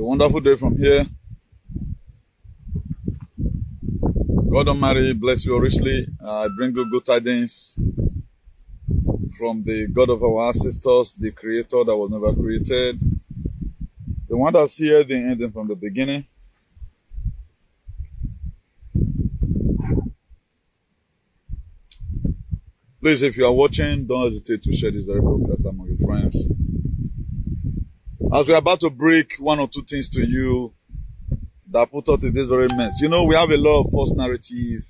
wonderful day from here. God Almighty bless you richly. I bring you good tidings from the God of our ancestors, the Creator that was never created, the one that's here, the ending from the beginning. Please, if you are watching, don't hesitate to share this very broadcast among your friends. As we're about to break one or two things to you that put us in this very mess. You know, we have a lot of false narrative.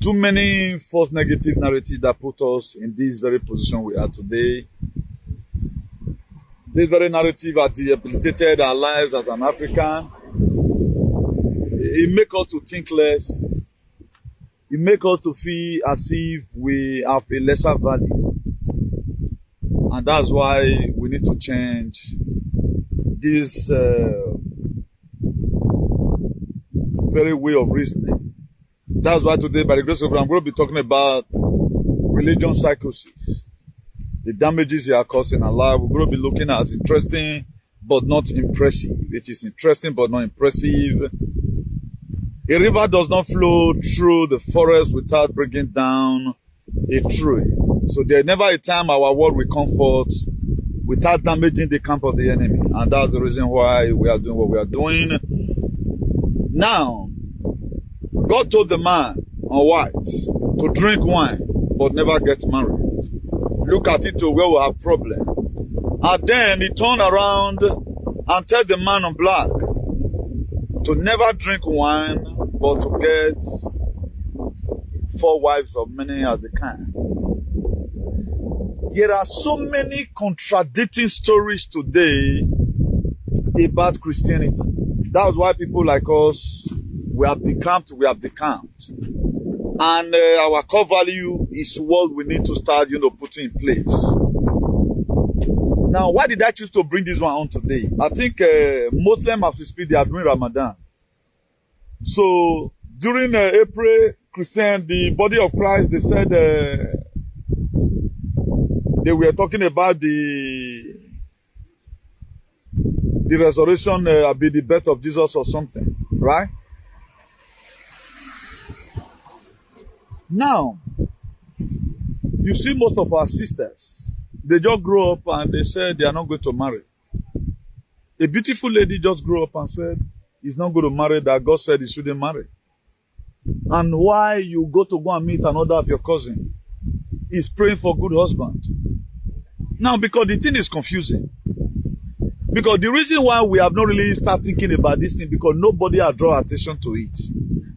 Too many false negative narratives that put us in this very position we are today. This very narrative has debilitated our lives as an African. It makes us to think less. It makes us to feel as if we have a lesser value. And that's why we need to change this very way of reasoning. That's why today, by the grace of God, I'm going to be talking about religion psychosis. The damages it are causing our life. We're going to be looking at interesting but not impressive. It is interesting but not impressive. A river does not flow through the forest without bringing down a tree. So there's never a time our world will comfort without damaging the camp of the enemy. And that's the reason why we are doing what we are doing. Now, God told the man on white to drink wine but never get married. Look at it to where we have problem. And then he turned around and told the man on black to never drink wine but to get 4 wives of many as they can. There are so many contradicting stories today about Christianity. That's why people like us, we have decamped. And our core value is what we need to start, putting in place. Now, why did I choose to bring this one on today? I think Muslims, as we speak, they are doing Ramadan. So, during April, the body of Christ, they said they were talking about the resurrection, the birth of Jesus or something, right? Now, you see most of our sisters, they just grow up and they said they are not going to marry. A beautiful lady just grew up and said he's not going to marry, that God said he shouldn't marry. And why you go and meet another of your cousin is praying for a good husband. Now, because the thing is confusing. Because the reason why we have not really started thinking about this thing, because nobody has drawn attention to it.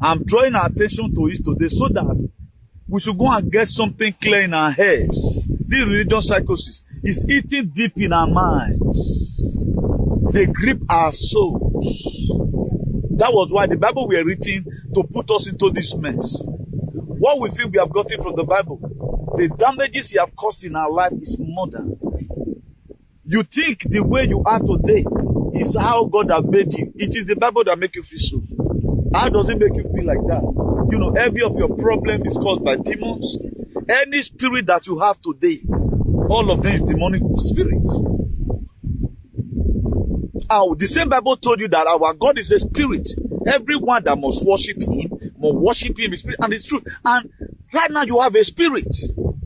I'm drawing our attention to it today so that we should go and get something clear in our heads. This religion psychosis is eating deep in our minds. They grip our souls. That was why the Bible were written to put us into this mess. What we feel we have gotten from the Bible, the damages you have caused in our life is more than. You think the way you are today is how God has made you. It is the Bible that makes you feel so. How does it make you feel like that? Every of your problem is caused by demons. Any spirit that you have today, all of them is demonic spirits. The same Bible told you that our God is a spirit. Everyone that must worship him in spirit. And it's true. And right now you have a spirit.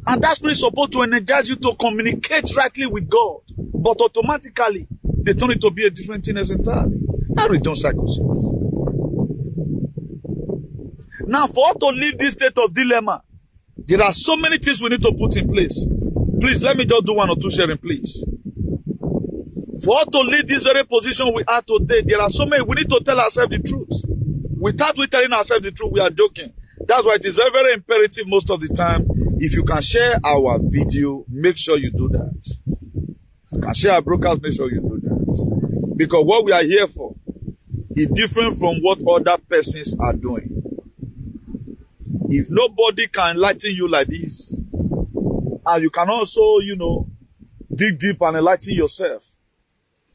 And that spirit is supposed to energize you to communicate rightly with God. But automatically, they turn it to be a different thing entirely. Now religion psychosis. Now, for us to leave this state of dilemma, there are so many things we need to put in place. Please, let me just do 1 or 2 sharing, please. For us to leave this very position we are today, there are so many. We need to tell ourselves the truth. Without we telling ourselves the truth, we are joking. That's why it is very, very imperative most of the time. If you can share our video, make sure you do that. If you can share our broadcast, make sure you do that. Because what we are here for is different from what other persons are doing. If nobody can enlighten you like this, and you can also, dig deep and enlighten yourself,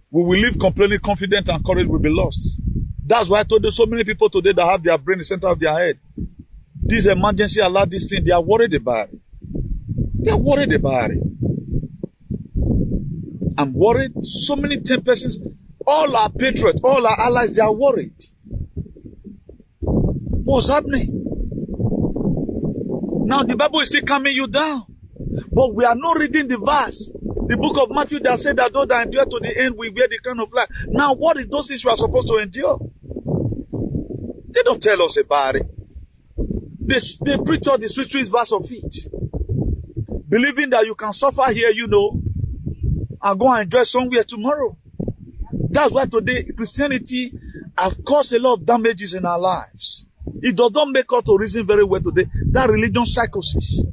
we will live completely confident and courage will be lost. That's why I told you so many people today that have their brain in the center of their head. This emergency allowed this thing, they are worried about it. They are worried about it. I'm worried. So many 10 persons, all our patriots, all our allies, they are worried. What's happening? Now the Bible is still calming you down. But we are not reading the verse. The book of Matthew that said that those that endure to the end will wear the crown of life. Now what is those things you are supposed to endure? They don't tell us about it. They preach all the sweet verse of it. Believing that you can suffer here, you know, and go and enjoy somewhere tomorrow. That's why today Christianity has caused a lot of damages in our lives. It does not make us to reason very well today. That religion psychosis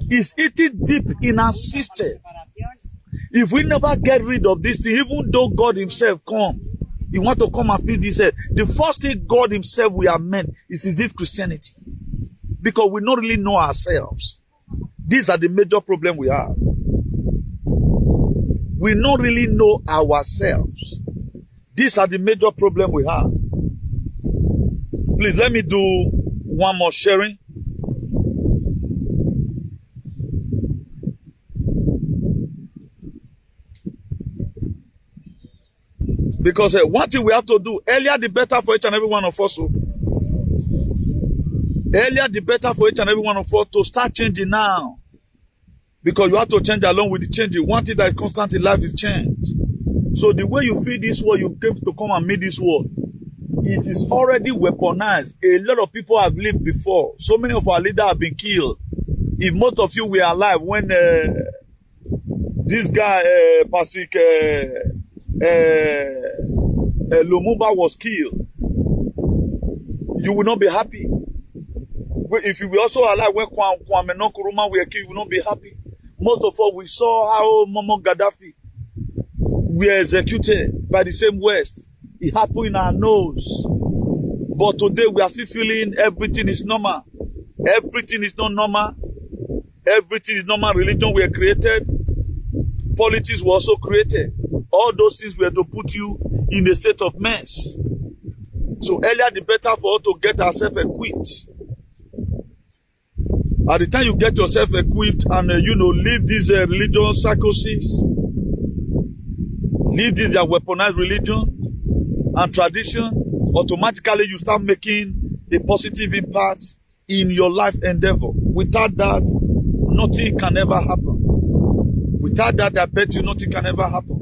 is eating deep in our system. If we never get rid of this thing, even though God himself come, he want to come and feed this earth. The first thing God himself will amend is this Christianity. Because we don't really know ourselves. These are the major problem we have. We don't really know ourselves. These are the major problem we have. Please let me do one more sharing. Because one thing we have to do, earlier the better for each and every one of us. So, earlier the better for each and every one of us to start changing now. Because you have to change along with the change. One thing that is constant in life is change. So the way you feel this world, you came to come and meet this world. It is already weaponized. A lot of people have lived before. So many of our leaders have been killed. If most of you were alive when this guy, Pasik Lumumba was killed, you will not be happy. If you were also alive when Kwame Nkrumah were killed, you will not be happy. Most of us, we saw how Muammar Gaddafi were executed by the same West. It happened in our nose. But today we are still feeling everything is normal. Everything is not normal. Everything is normal. Religion were created. Politics were also created. All those things were to put you in a state of mess. So earlier the better for us to get ourselves equipped. At the time you get yourself equipped and leave this religion psychosis, leave this their weaponized religion and tradition, automatically you start making a positive impact in your life endeavor. Without that, nothing can ever happen. Without that, I bet you nothing can ever happen.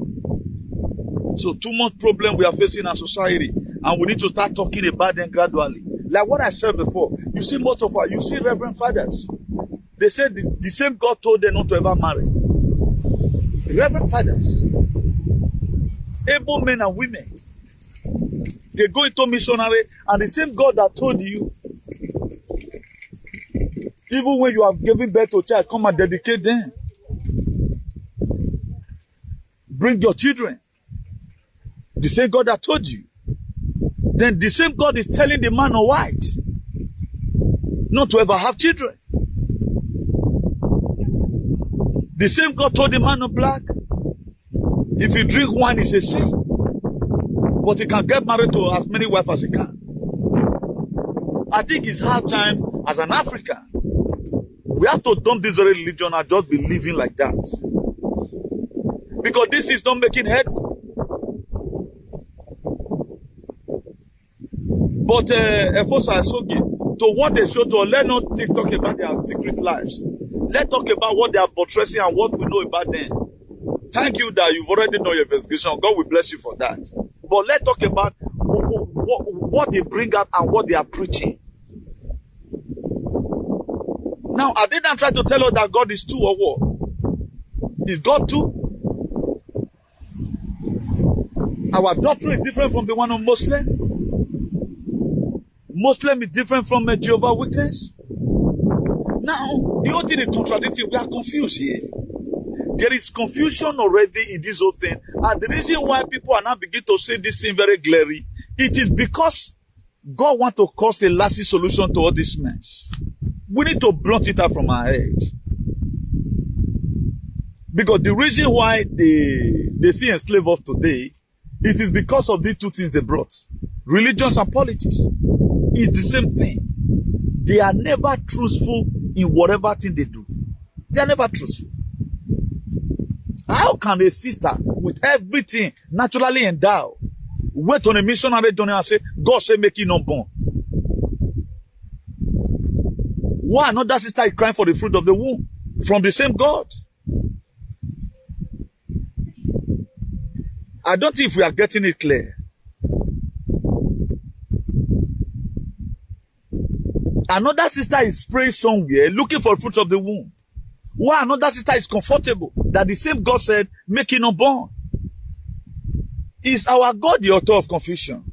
So too much problem we are facing in our society, and we need to start talking about them gradually. Like what I said before, you see most of us, you see Reverend Fathers. They said the same God told them not to ever marry. Reverend Fathers, able men and women, they go into missionary, and the same God that told you, even when you have given birth to a child, come and dedicate them. Bring your children. The same God that told you. Then the same God is telling the man of white not to ever have children. The same God told the man of black, if you drink wine, it's a sin. But he can get married to as many wives as he can. I think it's hard time as an African. We have to dump this very religion and just be living like that. Because this is not making headway. But Efosa Asogi, to what they show to, let not talk about their secret lives. Let's talk about what they are buttressing and what we know about them. Thank you that you've already done your investigation. God will bless you for that. But let's talk about what they bring up and what they are preaching. Now, are they not trying to tell us that God is two or what? Is God two? Our doctrine is different from the one of Muslim. Muslim is different from a Jehovah's Witness. Now, the whole thing is contradicting. We are confused here. There is confusion already in this whole thing. And the reason why people are now beginning to say this thing very clearly, it is because God wants to cause a lasting solution to all this mess. We need to blunt it out from our head. Because the reason why they see enslave us today, it is because of these two things they brought. Religions and politics. It's the same thing. They are never truthful in whatever thing they do. They are never truthful. How can a sister with everything naturally endowed wait on a missionary journey and say, God say make you not born? Why another sister is crying for the fruit of the womb from the same God? I don't think if we are getting it clear. Another sister is praying somewhere looking for the fruit of the womb. Why another sister is comfortable that the same God said, make it not born? Is our God the author of confusion?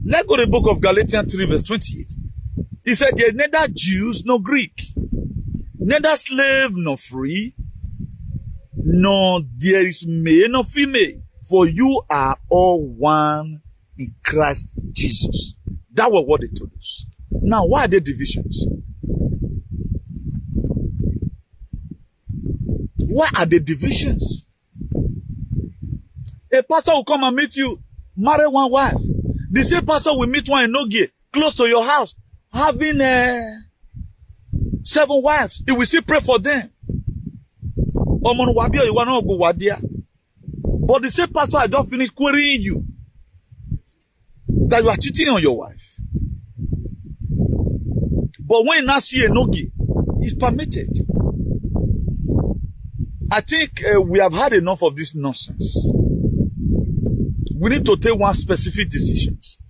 Let's go to the book of Galatians 3 verse 28. He said, there are neither Jews nor Greek, neither slave nor free, nor there is male nor female, for you are all one in Christ Jesus. That was what they told us. Now, why are there divisions? Why are there divisions? A pastor will come and meet you, marry one wife. The same pastor will meet one in Nogie, close to your house, having 7 wives. He will still pray for them. But the same pastor I just finished querying you that you are cheating on your wife. But when you now see a Nogie, it's permitted. I think we have had enough of this nonsense. We need to take one specific decisions.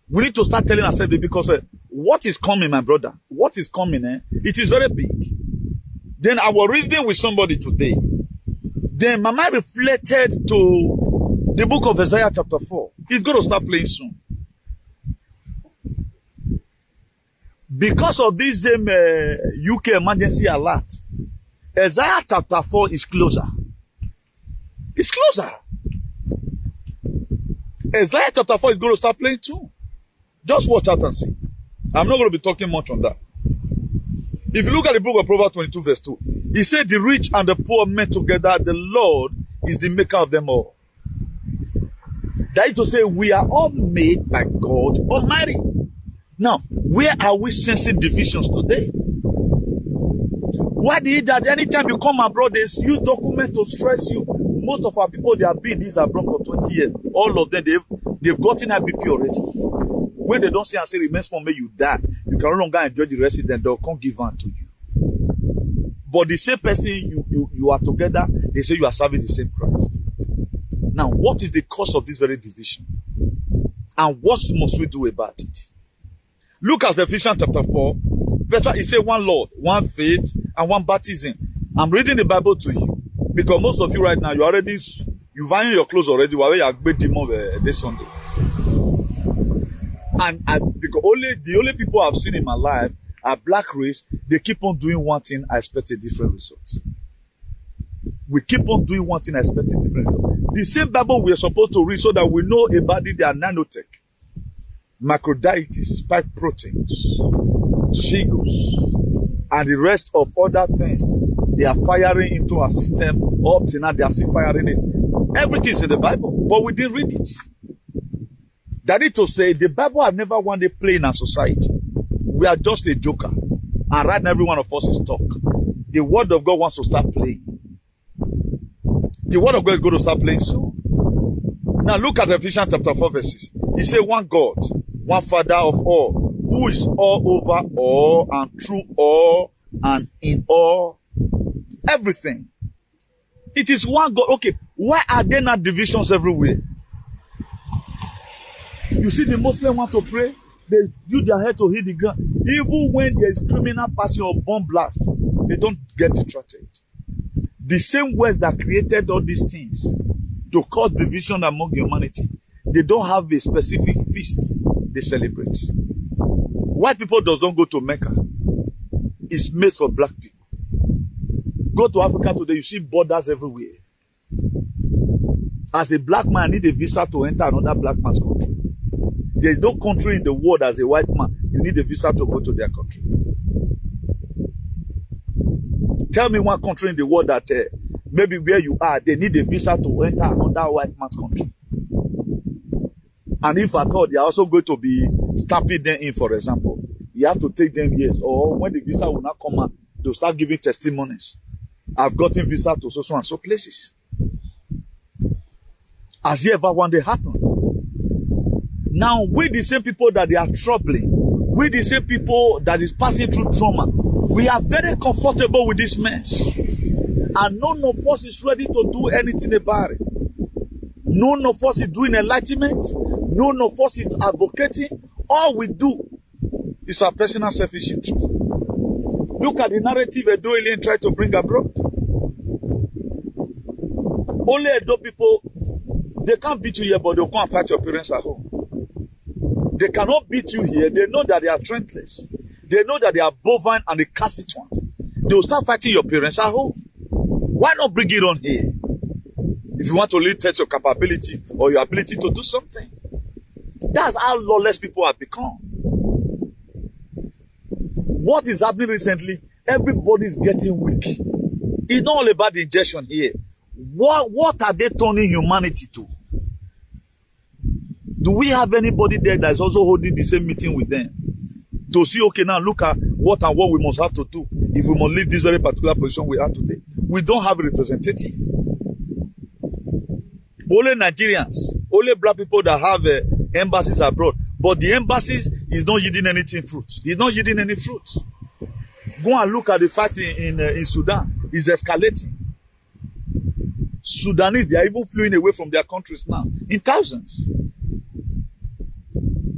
We need to start telling ourselves because what is coming, my brother? What is coming? It is very big. Then I was reading with somebody today. Then my mind reflected to the book of Isaiah chapter 4. It's going to start playing soon. Because of this UK emergency alert, Isaiah chapter 4 is closer. It's closer. Isaiah chapter 4 is going to start playing too. Just watch out and see. I'm not going to be talking much on that. If you look at the book of Proverbs 22 verse 2, he said the rich and the poor met together, the Lord is the maker of them all. That is to say, we are all made by God Almighty. Now, where are we sensing divisions today? Why did that anytime you come abroad, there's you document to stress you? Most of our people, they have been this abroad for 20 years. All of them, they've gotten IBP already. When they don't say and say, remain small, may you die. You can no longer enjoy the resident, they'll come give unto you. But the same person you are together, they say you are serving the same Christ. Now, what is the cause of this very division? And what must we do about it? Look at Ephesians chapter 4. Verse 1, it says one Lord, one faith, and one baptism. I'm reading the Bible to you. Because most of you right now, you've ironed your clothes already. This Sunday. And because the only people I've seen in my life are black race. They keep on doing one thing, I expect a different result. We keep on doing one thing, I expect a different result. The same Bible we are supposed to read so that we know about it, they are nanotech, microdieties, spike proteins, shingles, and the rest of other things. They are firing into our system. Up to now, they are still firing it. Everything is in the Bible, but we didn't read it. That is to say, the Bible has never one day played in our society. We are just a joker. And right now, every one of us is stuck. The Word of God wants to start playing. The Word of God is going to start playing soon. Now, look at Ephesians chapter 4 verses. He said, one God, one Father of all, who is all over all and through all and in all. Everything. It is one God. Okay, why are there not divisions everywhere? You see the Muslims want to pray, they use their head to hit the ground. Even when there is criminal passing or bomb blast, they don't get distracted. The same words that created all these things to cause division among humanity, they don't have a specific feast they celebrate. White people does not go to Mecca. It's made for black people. Go to Africa today, you see borders everywhere. As a black man, I need a visa to enter another black man's country. There is no country in the world as a white man, you need a visa to go to their country. Tell me one country in the world that maybe where you are, they need a visa to enter another white man's country. And if at all, they are also going to be stamping them in, for example. You have to take them years. Or when the visa will not come out, they'll start giving testimonies. I've gotten visa to so and so places. Has it ever one day happened? Now, with the same people that they are troubling, with the same people that is passing through trauma, we are very comfortable with this mess. And none of us is ready to do anything about it. None of us is doing enlightenment. None of us is advocating. All we do is our personal selfish interest. Look at the narrative Edo alien tried to bring abroad. Only Edo people, they can't beat you here, but they'll come and fight your parents at home. They cannot beat you here. They know that they are strengthless. They know that they are bovine and recalcitrant. They will start fighting your parents at home. Why not bring it on here? If you want to really test your capability or your ability to do something. That's how lawless people have become. What is happening recently? Everybody is getting weak. It's not all about the injection here. What are they turning humanity to? Do we have anybody there that is also holding the same meeting with them? To see, okay, now look at what and what we must have to do if we must leave this very particular position we are today. We don't have a representative. Only Nigerians, only black people that have embassies abroad. But the embassies is not yielding anything fruit. It's not yielding any fruits. Go and look at the fight in Sudan. It's escalating. Sudanese, they are even fleeing away from their countries now. In thousands.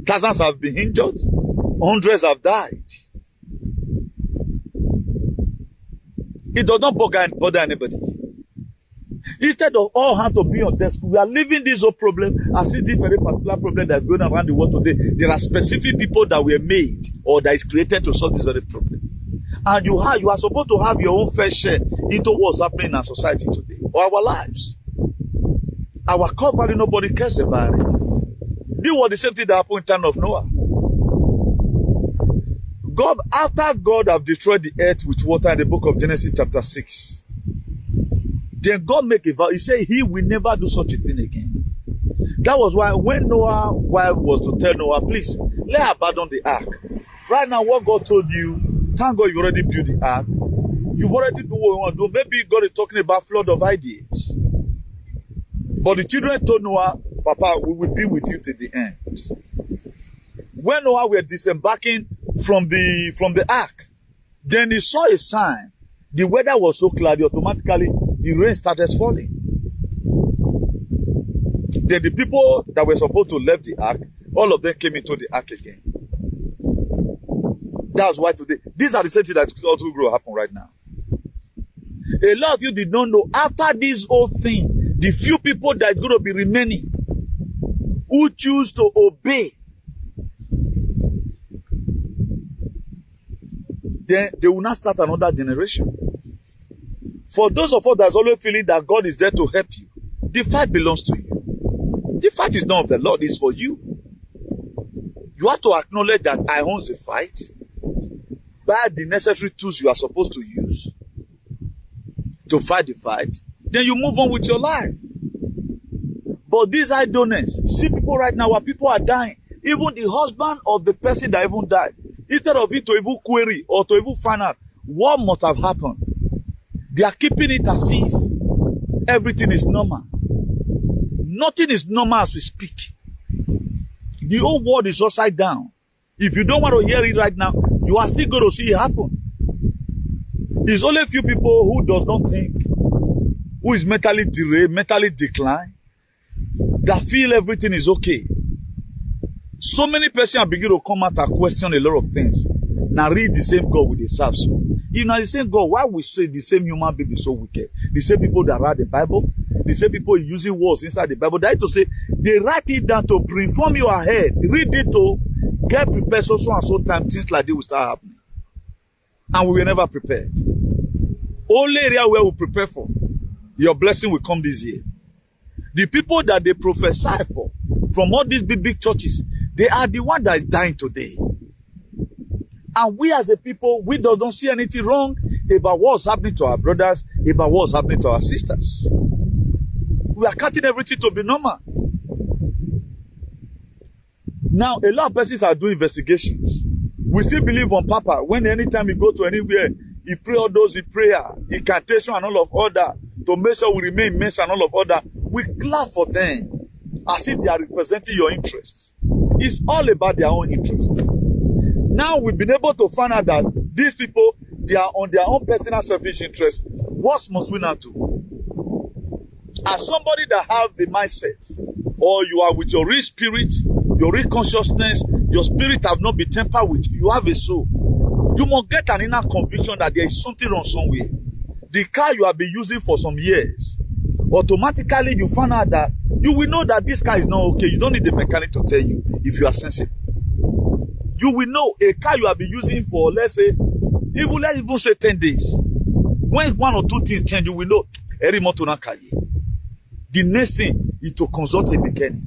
Thousands have been injured. Hundreds have died. It does not bother anybody. Instead of all hands to be on desk, we are leaving this whole problem and see this very particular problem that's going around the world today. There are specific people that were made or that is created to solve this very problem. And you are supposed to have your own fair share into what's happening in our society today or our lives. Our core value, nobody cares about it. This was the same thing that happened in time of Noah. God, after God have destroyed the earth with water in the book of Genesis chapter 6, then God make a vow. He said he will never do such a thing again. That was why when Noah's wife was to tell Noah, please, let her abandon the ark. Right now, what God told you, thank God you already built the ark. You've already done what you want to do. Maybe God is talking about flood of ideas. But the children told Noah, Papa, we will be with you till the end. When Noah were disembarking from the ark, then he saw a sign. The weather was so cloudy, automatically the rain started falling. Then the people that were supposed to leave the ark, all of them came into the ark again. That's why today, these are the same things that also will happen right now. A lot of you did not know, after this whole thing, the few people that is going to be remaining, who choose to obey, then they will not start another generation. For those of us that's always feeling that God is there to help you, the fight belongs to you. The fight is not of the Lord, it's for you. You have to acknowledge that I own the fight. Buy the necessary tools you are supposed to use to fight the fight. Then you move on with your life. But this idleness, you see people right now where people are dying. Even the husband of the person that even died, instead of it to even query or to even find out what must have happened, they are keeping it as if everything is normal. Nothing is normal as we speak. The whole world is upside down. If you don't want to hear it right now, you are still going to see it happen. There's only a few people who does not think, who is mentally derailed, mentally declined, that feel everything is okay. So many persons are beginning to come out and question a lot of things. Now read the same God with the serve. So, if not the same God, why we say the same human being is so wicked? The same people that write the Bible, the same people using words inside the Bible, that is to say, they write it down to inform you ahead. Read it to get prepared so and so time, things like this will start happening. And we were never prepared. Only area where we prepare for, your blessing will come this year. The people that they prophesy for, from all these big churches, they are the one that is dying today. And we as a people, we don't see anything wrong about what's happening to our brothers, about what's happening to our sisters. We are cutting everything to be normal. Now, a lot of persons are doing investigations. We still believe on Papa. When anytime you go to anywhere, he pray all those in prayer, incantation and all of order, to make sure we remain immense and all of order. We clap for them. as if they are representing your interests. It's all about their own interest. Now we've been able to find out that these people, they are on their own personal selfish interest. What must we now do? As somebody that have the mindset, or you are with your real spirit, your real consciousness, your spirit have not been tempered with, you have a soul. You must get an inner conviction that there is something wrong somewhere. The car you have been using for some years, automatically you find out that you will know that this car is not okay. You don't need the mechanic to tell you if you are sensible. You will know a car you have been using for, let's even say 10 days. When one or two things change, you will know every month to not carry. The next thing is to consult a mechanic.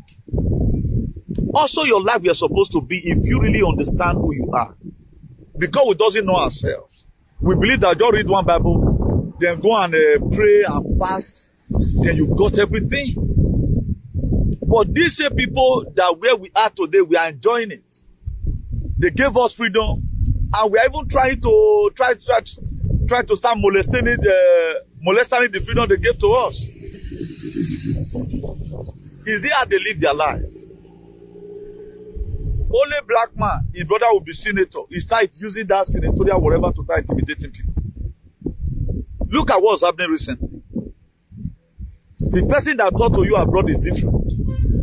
Also, your life you're supposed to be if you really understand who you are. Because we doesn't know ourselves. We believe that just read one Bible, then go and pray and fast, then you got everything. But these same people that where we are today, we are enjoying it. They gave us freedom, and we are even trying to start molesting the freedom they gave to us. Is it how they live their life? Only black man, his brother will be senator. He starts using that senatorial whatever to start intimidating people. Look at what's happening recently. The person that talked to you abroad is different.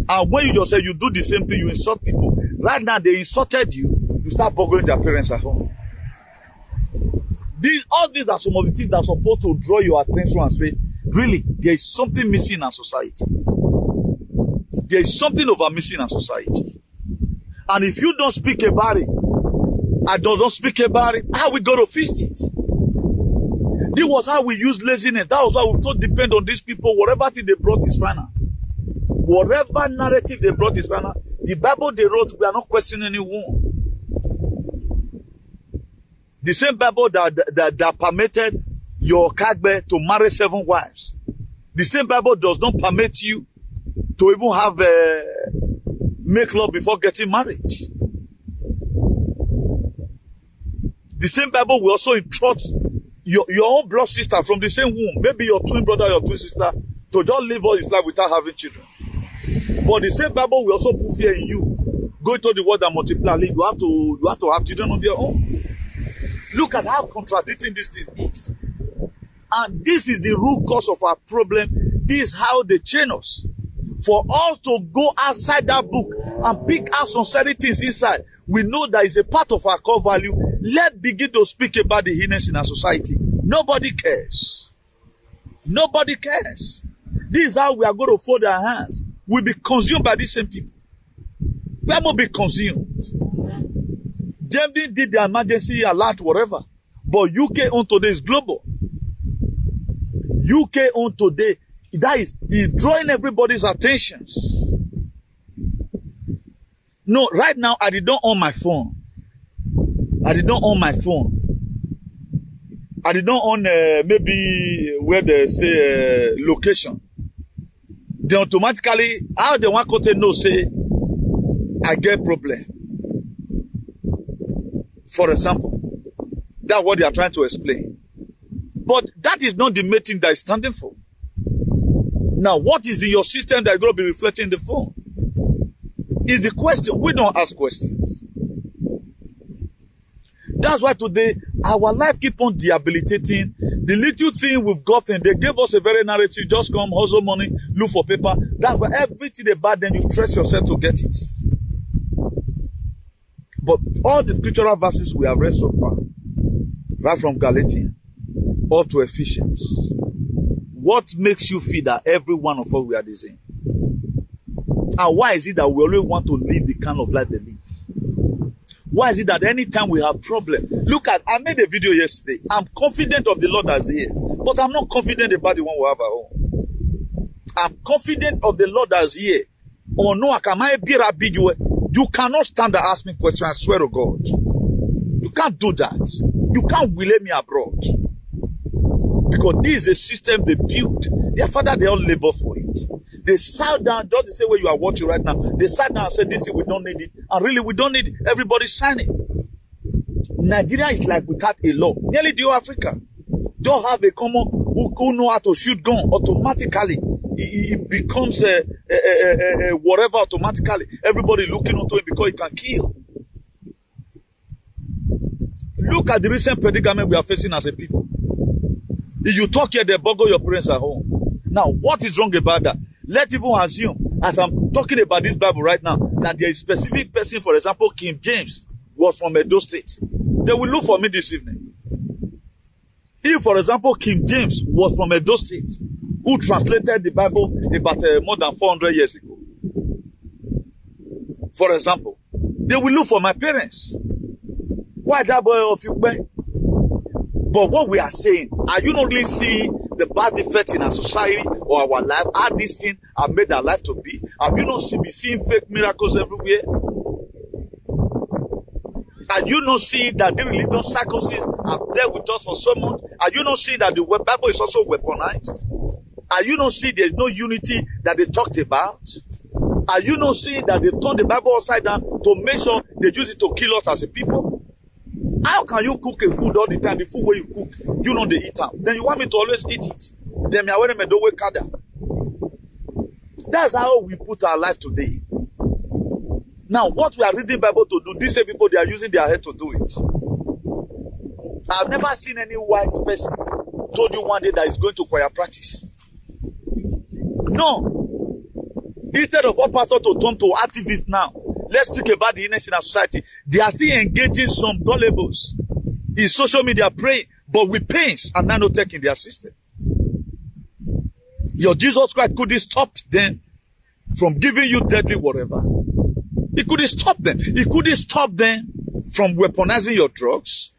And when you just say you do the same thing, you insult people. Right now, they insulted you. You start bothering their parents at home. All these are some of the things that are supposed to draw your attention and say, really, there is something missing in our society. There is something missing in our society. And if you don't speak about it, I don't speak about it, how we going to fix it? This was how we use laziness. That was why we don't depend on these people. Whatever thing they brought is final. Whatever narrative they brought is final. The Bible they wrote, we are not questioning anyone. The same Bible that permitted your Kagbe to marry 7 wives. The same Bible does not permit you to even have make love before getting married. The same Bible will also instruct your own blood sister from the same womb, maybe your twin brother, your twin sister, to just live all his life without having children. But the same Bible will also put fear in you. Go into the world and multiply. You have to have children of your own. Look at how contradicting this thing is. And this is the root cause of our problem. This is how they chain us. For us to go outside that book and pick out some certain things inside, we know that is a part of our core value. Let's begin to speak about the heinous in our society. Nobody cares. Nobody cares. This is how we are going to fold our hands. We'll be consumed by these same people. We are going to be consumed. Germany did the emergency alert, whatever. But UK on today is global. UK on today, that is drawing everybody's attentions. No, right now, I did not own my phone. I did not own my phone. I did not own maybe where they say location. They automatically, how they want to know, say, I get problem. For example, that's what they are trying to explain. But that is not the main thing that is standing for. Now, what is in your system that is going to be reflecting the phone? Is the question. We don't ask questions. That's why today, our life keep on debilitating. The little thing we've gotten, they gave us a very narrative, just come, hustle money, look for paper. That's why everything about them, you stress yourself to get it. But all the scriptural verses we have read so far, right from Galatians up to Ephesians, what makes you feel that every one of us we are the same? And why is it that we always want to live the kind of life they live? Why is it that anytime we have problem, look at, I made a video yesterday. I'm confident of the Lord that's here, but I'm not confident about the one we have at home. I'm confident of the Lord that's here. Oh no, you cannot stand and ask me questions, I swear to God. You can't do that. You can't relay me abroad. Because this is a system they built. Their father, they all labor for it. They sat down, just the same way you are watching right now. They sat down and said, this thing, we don't need it. And really, we don't need it. Everybody's signing. Nigeria is like without a law. Nearly the whole Africa don't have a common who know how to shoot gun automatically. It becomes a whatever automatically. Everybody looking onto it because it can kill. Look at the recent predicament we are facing as a people. If you talk here, they bugger your parents at home. Now, what is wrong about that? Let's even assume, as I'm talking about this Bible right now, that there is a specific person, for example, King James, was from Edo State. They will look for me this evening. If, for example, King James was from Edo State, who translated the Bible about more than 400 years ago, for example, they will look for my parents. Why that boy of you? But what we are saying, are you not really seeing the bad effects in our society or our life? How these things have made our life to be? Have you not been seeing fake miracles everywhere? Are you not seeing that the religion psychosis have dealt with us for so much? Are you not seeing that the Bible is also weaponized? Are you not seeing there's no unity that they talked about? Are you not seeing that they turned the Bible upside down to make sure they use it to kill us as a people? How can you cook a food all the time? The food where you cook, you know they eat it. Then you want me to always eat it. Then me aware me do we kada. That's how we put our life today. Now, what we are reading Bible to do, these same people, they are using their head to do it. I've never seen any white person told you one day that is going to choir practice. No. Instead of one pastor to turn to activists now, let's speak about the innocent in our society. They are still engaging some gullibles in social media praying, but with pains and nanotech in their system. Your Jesus Christ couldn't stop them from giving you deadly whatever. He couldn't stop them. He couldn't stop them from weaponizing your drugs.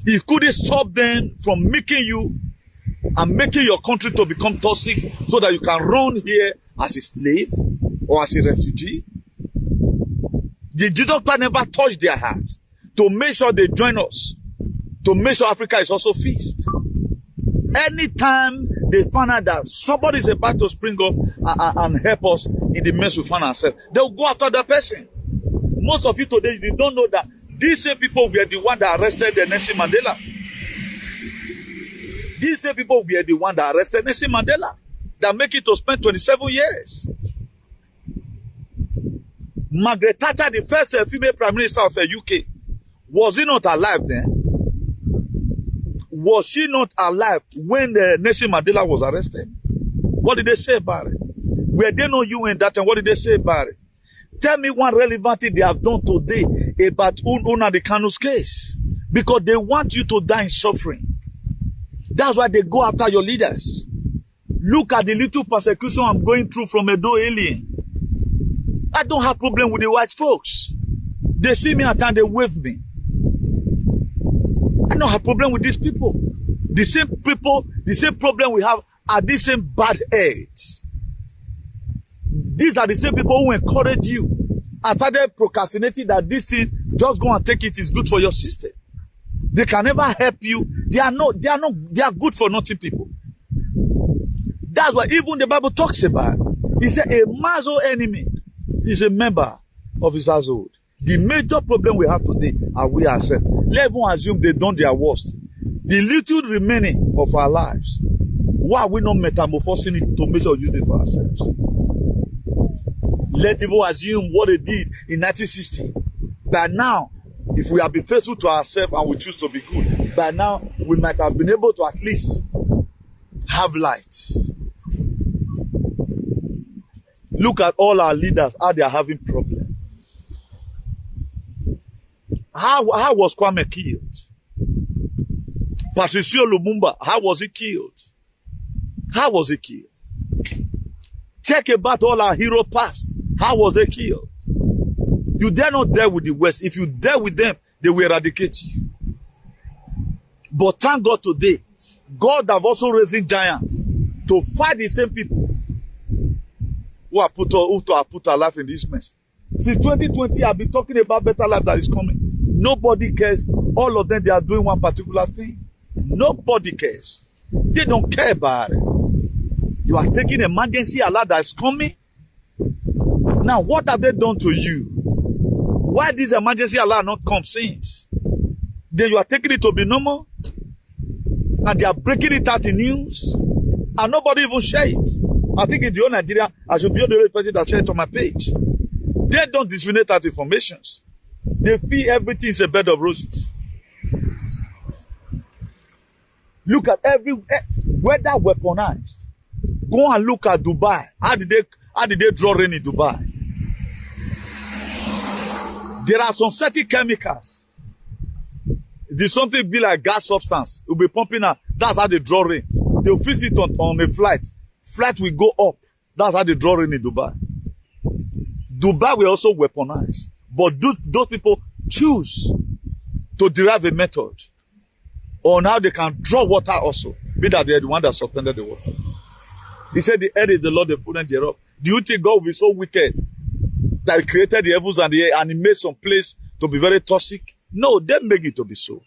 He couldn't stop them from making you and making your country to become toxic so that you can run here as a slave or as a refugee. The Jesus Christ never touched their hearts to make sure they join us, to make sure Africa is also fixed. Anytime they find out that somebody is about to spring up and help us in the mess we find ourselves, they'll go after that person. Most of you today, you don't know that these same people were the one that arrested Nelson Mandela. These same people were the one that arrested Nelson Mandela, that make it to spend 27 years. Margaret Thatcher, the first female prime minister of the UK, was he not alive then? Was she not alive when Nelson Mandela was arrested? What did they say about it? Were they not you in that time? What did they say about it? Tell me one relevant thing they have done today about Nnamdi Kanu's case. Because they want you to die in suffering. That's why they go after your leaders. Look at the little persecution I'm going through from Edo alien. I don't have problem with the white folks. They see me at time, they wave me. I don't have problem with these people. The same people, the same problem we have are the same bad eggs. These are the same people who encourage you and started procrastinating that this thing, just go and take it, is good for your system. They can never help you. They are good for nothing people. That's why even the Bible talks about. He said a man's own enemy is a member of his household. The major problem we have today are we ourselves. Let everyone assume they've done their worst. The little remaining of our lives, why are we not metamorphosing it to make sure we use it for ourselves? Let everyone assume what they did in 1960. By now, if we have been faithful to ourselves and we choose to be good, by now we might have been able to at least have light. Look at all our leaders, how they are having problems. How was Kwame killed? Patricio Lumumba, how was he killed? How was he killed? Check about all our hero past. How was they killed? You dare not deal with the West. If you deal with them, they will eradicate you. But thank God today, God have also raised giants to fight the same people who have put our life in this mess. Since 2020, I've been talking about better life that is coming. Nobody cares. All of them, they are doing one particular thing. Nobody cares. They don't care about it. You are taking emergency alert that is coming. Now, what have they done to you? Why this emergency alert not come since? Then you are taking it to be normal? And they are breaking it out in news. And nobody even share it. I think in the whole Nigeria, I should be the only person that share it on my page. They don't disseminate that information. They feel everything is a bed of roses. Look at whether weaponized. Go and look at Dubai. How did they draw rain in Dubai? There are some certain chemicals. There's something be like gas substance. It will be pumping out. That's how they draw rain. They'll fix it on a flight. Flight will go up. That's how they draw rain in Dubai. Dubai will also weaponize. But those people choose to derive a method on how they can draw water also. Be that they're the one that suspended the water. He said the earth is the Lord, the fullness thereof. Do you think God will be so wicked that he created the heavens and the air and he made some place to be very toxic? No, they make it to be so.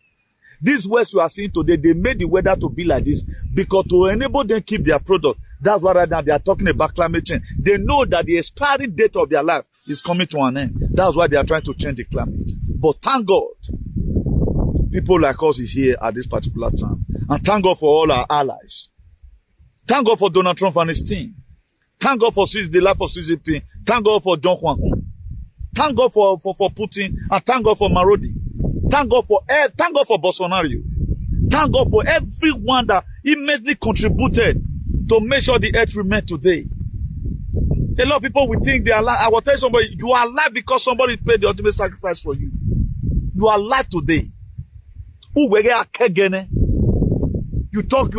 These words you are seeing today, they made the weather to be like this because to enable them keep their product. That's why right now they are talking about climate change. They know that the expiry date of their life is coming to an end. That's why they are trying to change the climate. But thank God, people like us is here at this particular time. And thank God for all our allies. Thank God for Donald Trump and his team. Thank God for the life of CCP. Thank God for John Juan. Thank God for Putin. And thank God for Marodi. Thank God for Bolsonaro. Thank God for everyone that immensely contributed to make sure the earth remains today. A lot of people will think they are alive. I will tell somebody, you are alive because somebody paid the ultimate sacrifice for you. You are alive today. You talk,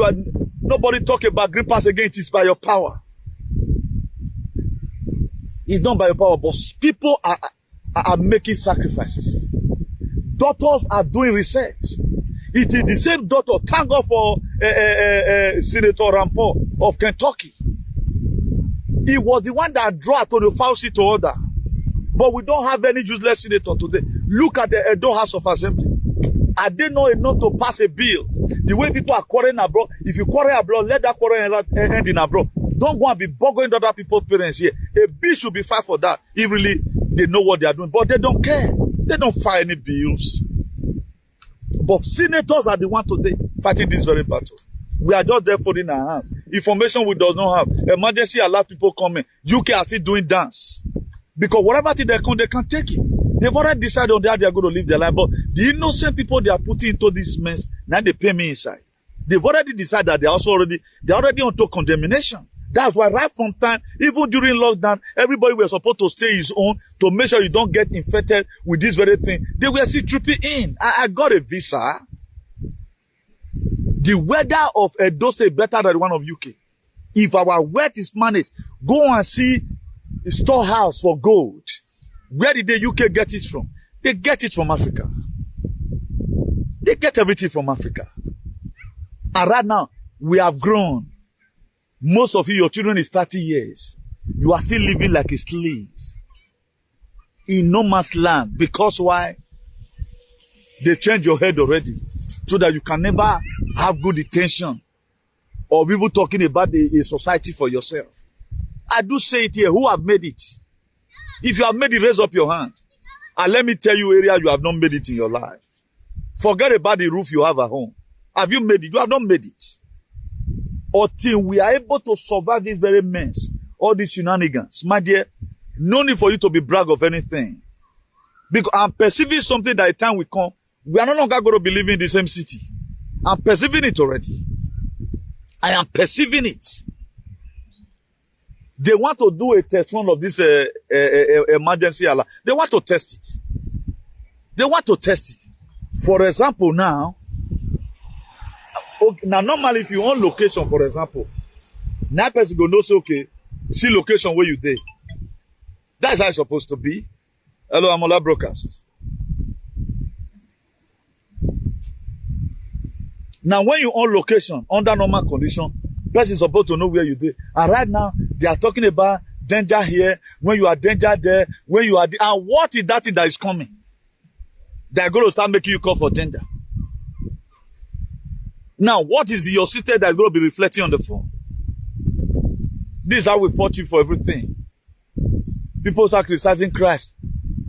nobody talk about green pass again. It is by your power. It's not by your power, but people are making sacrifices. Doctors are doing research. It is the same doctor. Thank God for Senator Rampur of Kentucky. He was the one that drew Antonio Fauci to order. But we don't have any useless senator today. Look at the Edo House of Assembly. Are they not enough to pass a bill? The way people are quarreling abroad, if you quarrel abroad, let that quarrel end in abroad. Don't go and be bothering other people's parents here. A bill should be filed for that if really they know what they are doing. But they don't care. They don't file any bills. But senators are the ones today fighting this very battle. We are just there folding our hands. Information we does not have. Emergency alert people coming. UK are still doing dance. Because whatever thing they come, they can take it. They've already decided on that they are going to live their life. But the innocent people they are putting into this mess, now they pay me inside. They've already decided that they're already onto condemnation. That's why right from time, even during lockdown, everybody was supposed to stay his own to make sure you don't get infected with this very thing. They were still tripping in. I got a visa. The weather of Edo State better than the one of UK. If our wealth is managed, go and see a storehouse for gold. Where did the UK get it from? They get it from Africa. They get everything from Africa. And right now, we have grown. Most of you, your children is 30 years. You are still living like a slave. In no man's land. Because why? They changed your head already. So that you can never have good intention. Or even talking about a society for yourself. I do say it here. Who have made it? If you have made it, raise up your hand. And let me tell you area you have not made it in your life. Forget about the roof you have at home. Have you made it? You have not made it. Until we are able to survive this very mess, all these shenanigans, my dear, no need for you to be brag of anything. Because I'm perceiving something that a time will come, we are no longer going to be living in the same city. I'm perceiving it already. I am perceiving it. They want to do a test run of this emergency alert. They want to test it. They want to test it. For example, now normally if you own location, for example, now person go know say okay, see location where you there. That's how it's supposed to be. Hello, I'm Amola Broadcast. Now, when you own location under normal condition, person is supposed to know where you there. And right now, they are talking about danger here, when you are danger there, when you are there. And what is that thing that is coming? They are going to start making you call for danger. Now, what is your system that is going to be reflecting on the phone? This is how we fought you for everything. People start criticizing Christ.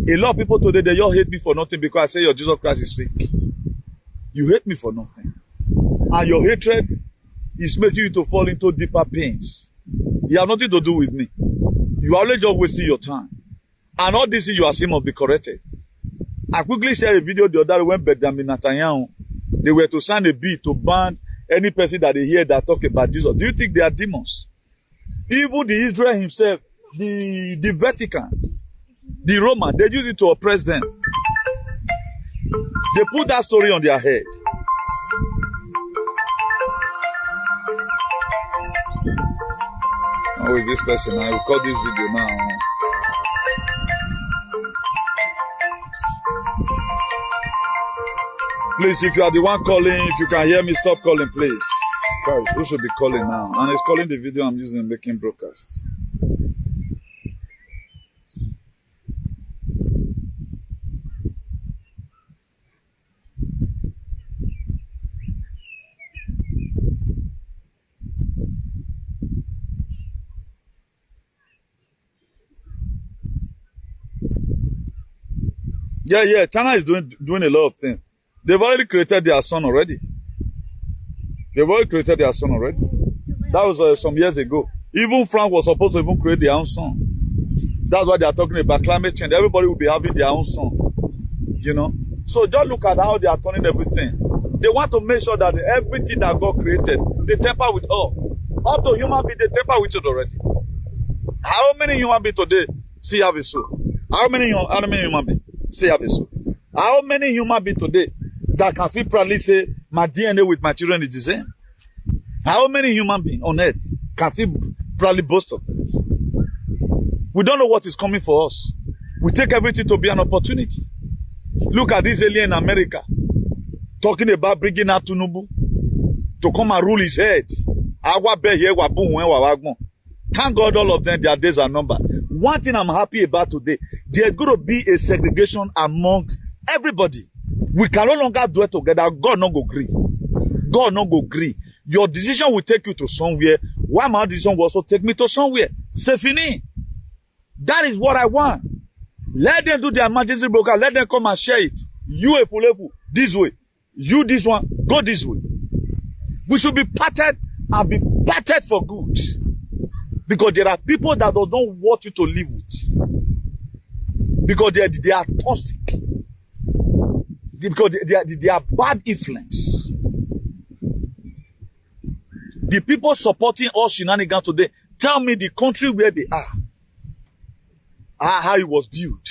A lot of people today, they all hate me for nothing because I say your Jesus Christ is fake. You hate me for nothing. and your hatred is making you to fall into deeper pains. You have nothing to do with me. You are only just wasting your time. And all this you are saying must be corrected. I quickly shared a video the other day when Benjamin Netanyahu, they were to sign a bill to ban any person that they hear that talk about Jesus. Do you think they are demons? Even the Israel himself, the Vatican, the Roman, they use it to oppress them. They put that story on their head. How is this person? I will cut this video now. Please, if you are the one calling, if you can hear me, stop calling, please. Guys, who should be calling now? And it's calling the video I'm using making broadcasts. Yeah, China is doing a lot of things. They've already created their son already. That was some years ago. Even France was supposed to even create their own son. That's why they are talking about climate change. Everybody will be having their own son. You know? So just look at how they are turning everything. They want to make sure that everything that God created, they tamper with all. Up to human beings, they tamper with it already. How many human beings today see have a soul? How many human beings see have a soul? How many human beings today that can still proudly say, my DNA with my children is the same? How many human beings on earth can still proudly boast of it? We don't know what is coming for us. We take everything to be an opportunity. Look at this alien in America talking about bringing out Tinubu to come and rule his head. Thank God all of them, their days are numbered. One thing I'm happy about today, there's going to be a segregation amongst everybody. We can no longer do it together. God no go agree. God no go agree. Your decision will take you to somewhere. Why my decision will also take me to somewhere? C'est fini. That is what I want. Let them do the emergency broker. Let them come and share it. You a full this way. You this one, go this way. We should be parted and be parted for good. Because there are people that don't want you to live with. Because they are toxic. Because they are bad influence. The people supporting all shenanigans today, tell me the country where they are. How it was built.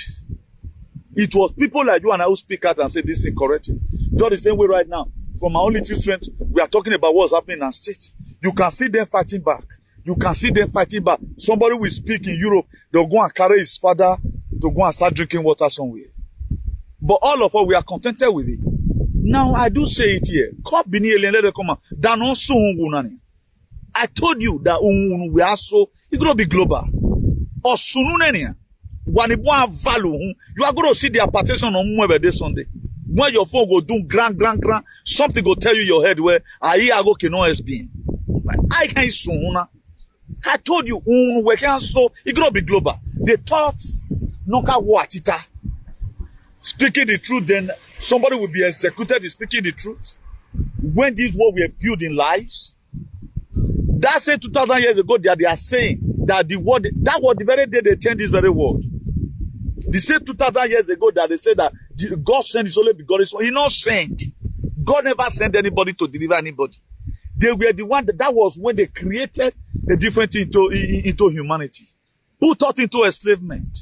It was people like you and I who speak out and say this thing correctly. Just the same way right now. From my only two strengths, we are talking about what's happening in our state. You can see them fighting back. You can see them fighting back. Somebody will speak in Europe. They'll go and carry his father to go and start drinking water somewhere. But all of us, we are contented with it. Now, I do say it here. I told you that we are so, it's going to be global. Or sununenia. When you want value, you are going to see the partition on Monday, Sunday. When your phone go do grand, something go tell you your head where I go cannot SB. I can't soon. I told you, we can so it's going to be global. The thoughts, no ka watita. Speaking the truth, then somebody will be executed in speaking the truth. When this what we are building lies, that said 2,000 years ago, they are saying that the word, that was the very day they changed this very word. The same 2,000 years ago that they said that God sent his only begotten son. He not sent. God never sent anybody to deliver anybody. They were the one that was when they created a different thing into humanity. Put us into enslavement.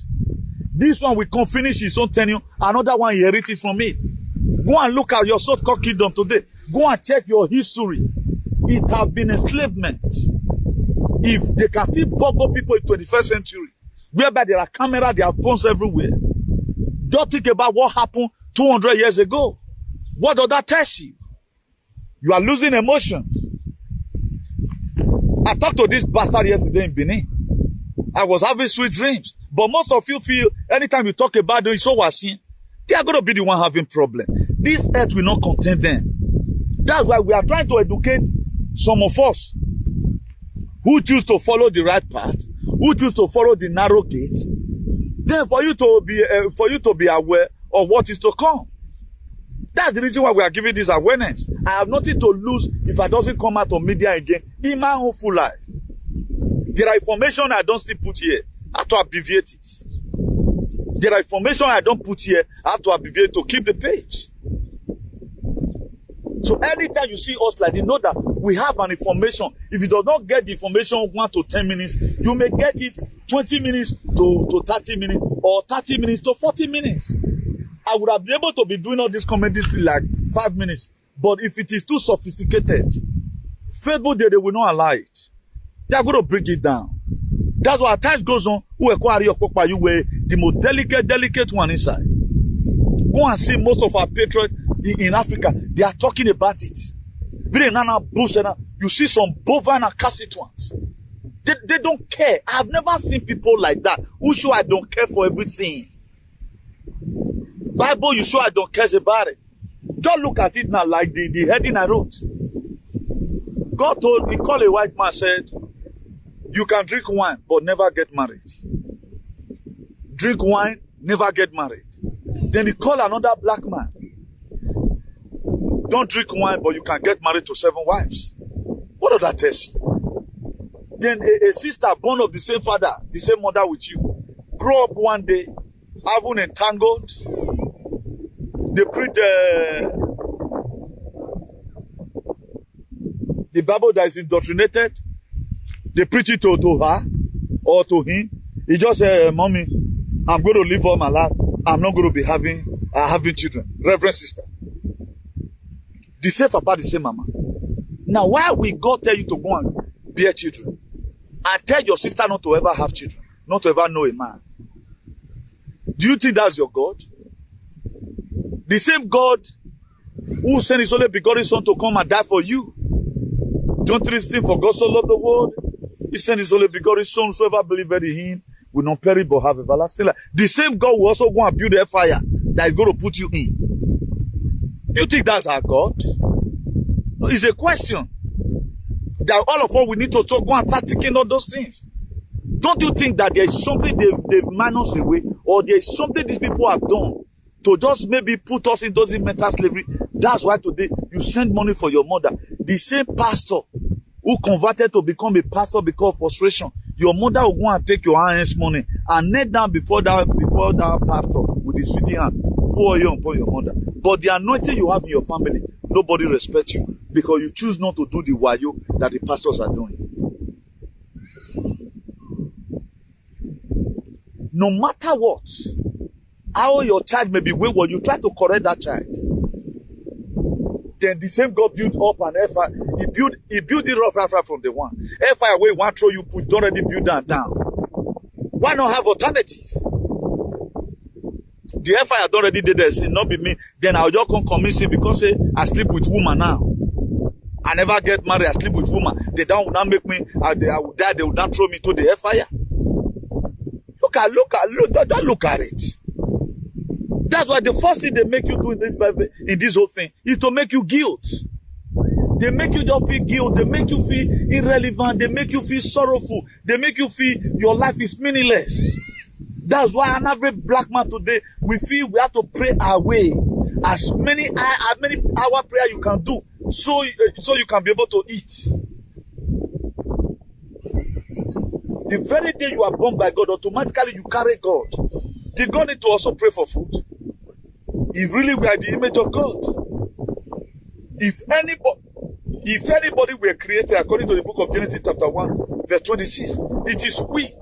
This one we can finish his own tenure. Another one inherited from it. Go and look at your so-called kingdom today. Go and check your history. It has been enslavement. If they can still boggle people in 21st century, whereby there are cameras, there are phones everywhere. Don't think about what happened 200 years ago. What does that tell you? You are losing emotions. I talked to this bastard yesterday in Benin. I was having sweet dreams. But most of you feel anytime you talk about them, it's so wasing. They are going to be the one having problem. This earth will not contain them. That's why we are trying to educate some of us who choose to follow the right path, who choose to follow the narrow gate. Then for you to be aware of what is to come. That's the reason why we are giving this awareness. I have nothing to lose if I doesn't come out on media again in my own full life. There are information I don't still put here. I have to abbreviate it. There are information I don't put here. I have to abbreviate to keep the page. So anytime you see us like this, know that we have an information. If you do not get the information 1 to 10 minutes, you may get it 20 minutes to 30 minutes or 30 minutes to 40 minutes. I would have been able to be doing all this comedy like 5 minutes. But if it is too sophisticated, Facebook, they will not allow it. They are going to break it down. That's why as time goes on, you were the most delicate one inside. Go and see most of our patriots in Africa. They are talking about it. You see some bovine and casset ones. They don't care. I have never seen people like that who show I don't care for everything. Bible, you show I don't care about it. Don't look at it now like the heading I wrote. God he called a white man, said, you can drink wine, but never get married. Drink wine, never get married. Then he called another black man. Don't drink wine, but you can get married to 7 wives. What does that tell you? Then a sister born of the same father, the same mother with you, grow up one day, having entangled. They preach the Bible that is indoctrinated. They preach it to her or to him. He just said, Mommy, I'm going to live all my life. I'm not going to be having children. Reverend sister. The same papa, the same mama. Now, why will God tell you to go and bear children? And tell your sister not to ever have children, not to ever know a man? Do you think that's your God? The same God who sent his only begotten son to come and die for you. John 3:16, for God so loved the world, he sent his only begotten son, whosoever believeth in him will not perish but have everlasting life. The same God will also go and build a fire that is going to put you in. You think that's our God? No, it's a question that all of us we need to go and start taking all those things. Don't you think that there is something they've minus away, or there is something these people have done to just maybe put us in those mental slavery? That's why today you send money for your mother. The same pastor who converted to become a pastor because of frustration, your mother will go and take your hands money and kneel down before that pastor with his sweetie hand, pour you upon your mother. But the anointing you have in your family, nobody respects you because you choose not to do the wayo that the pastors are doing. No matter what, how your child may be wayward, you try to correct that child. Then the same God built up an fire. He built it rough from the one. Fire where one throw you put, don't already build that down. Why not have alternative? The fire don't already did this, it not be me. Then I'll just come convince him because say I sleep with woman now. I never get married, I sleep with woman. They don't now make me, I will die, they will not throw me to the fire. Don't look at it. That's why the first thing they make you do in this whole thing is to make you guilt. They make you just feel guilt. They make you feel irrelevant. They make you feel sorrowful. They make you feel your life is meaningless. That's why an average black man today, we feel we have to pray our way. As many hour prayer you can do, so you can be able to eat. The very day you are born by God, automatically you carry God. Did God need to also pray for food? If really we are the image of God. If anybody were created according to the book of Genesis chapter 1, verse 26, it is we.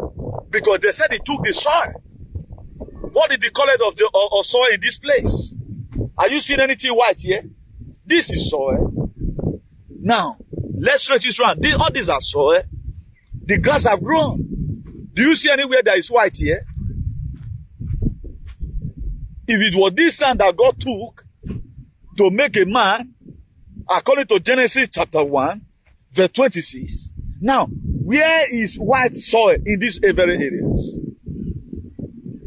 Because they said he took the soil. What is the color of the soil in this place? Are you seeing anything white here? This is soil. Now, let's stretch this around. All these are soil. The grass have grown. Do you see anywhere that is white here? If it was this sand that God took to make a man, according to Genesis chapter 1, verse 26, now, where is white soil in these very areas?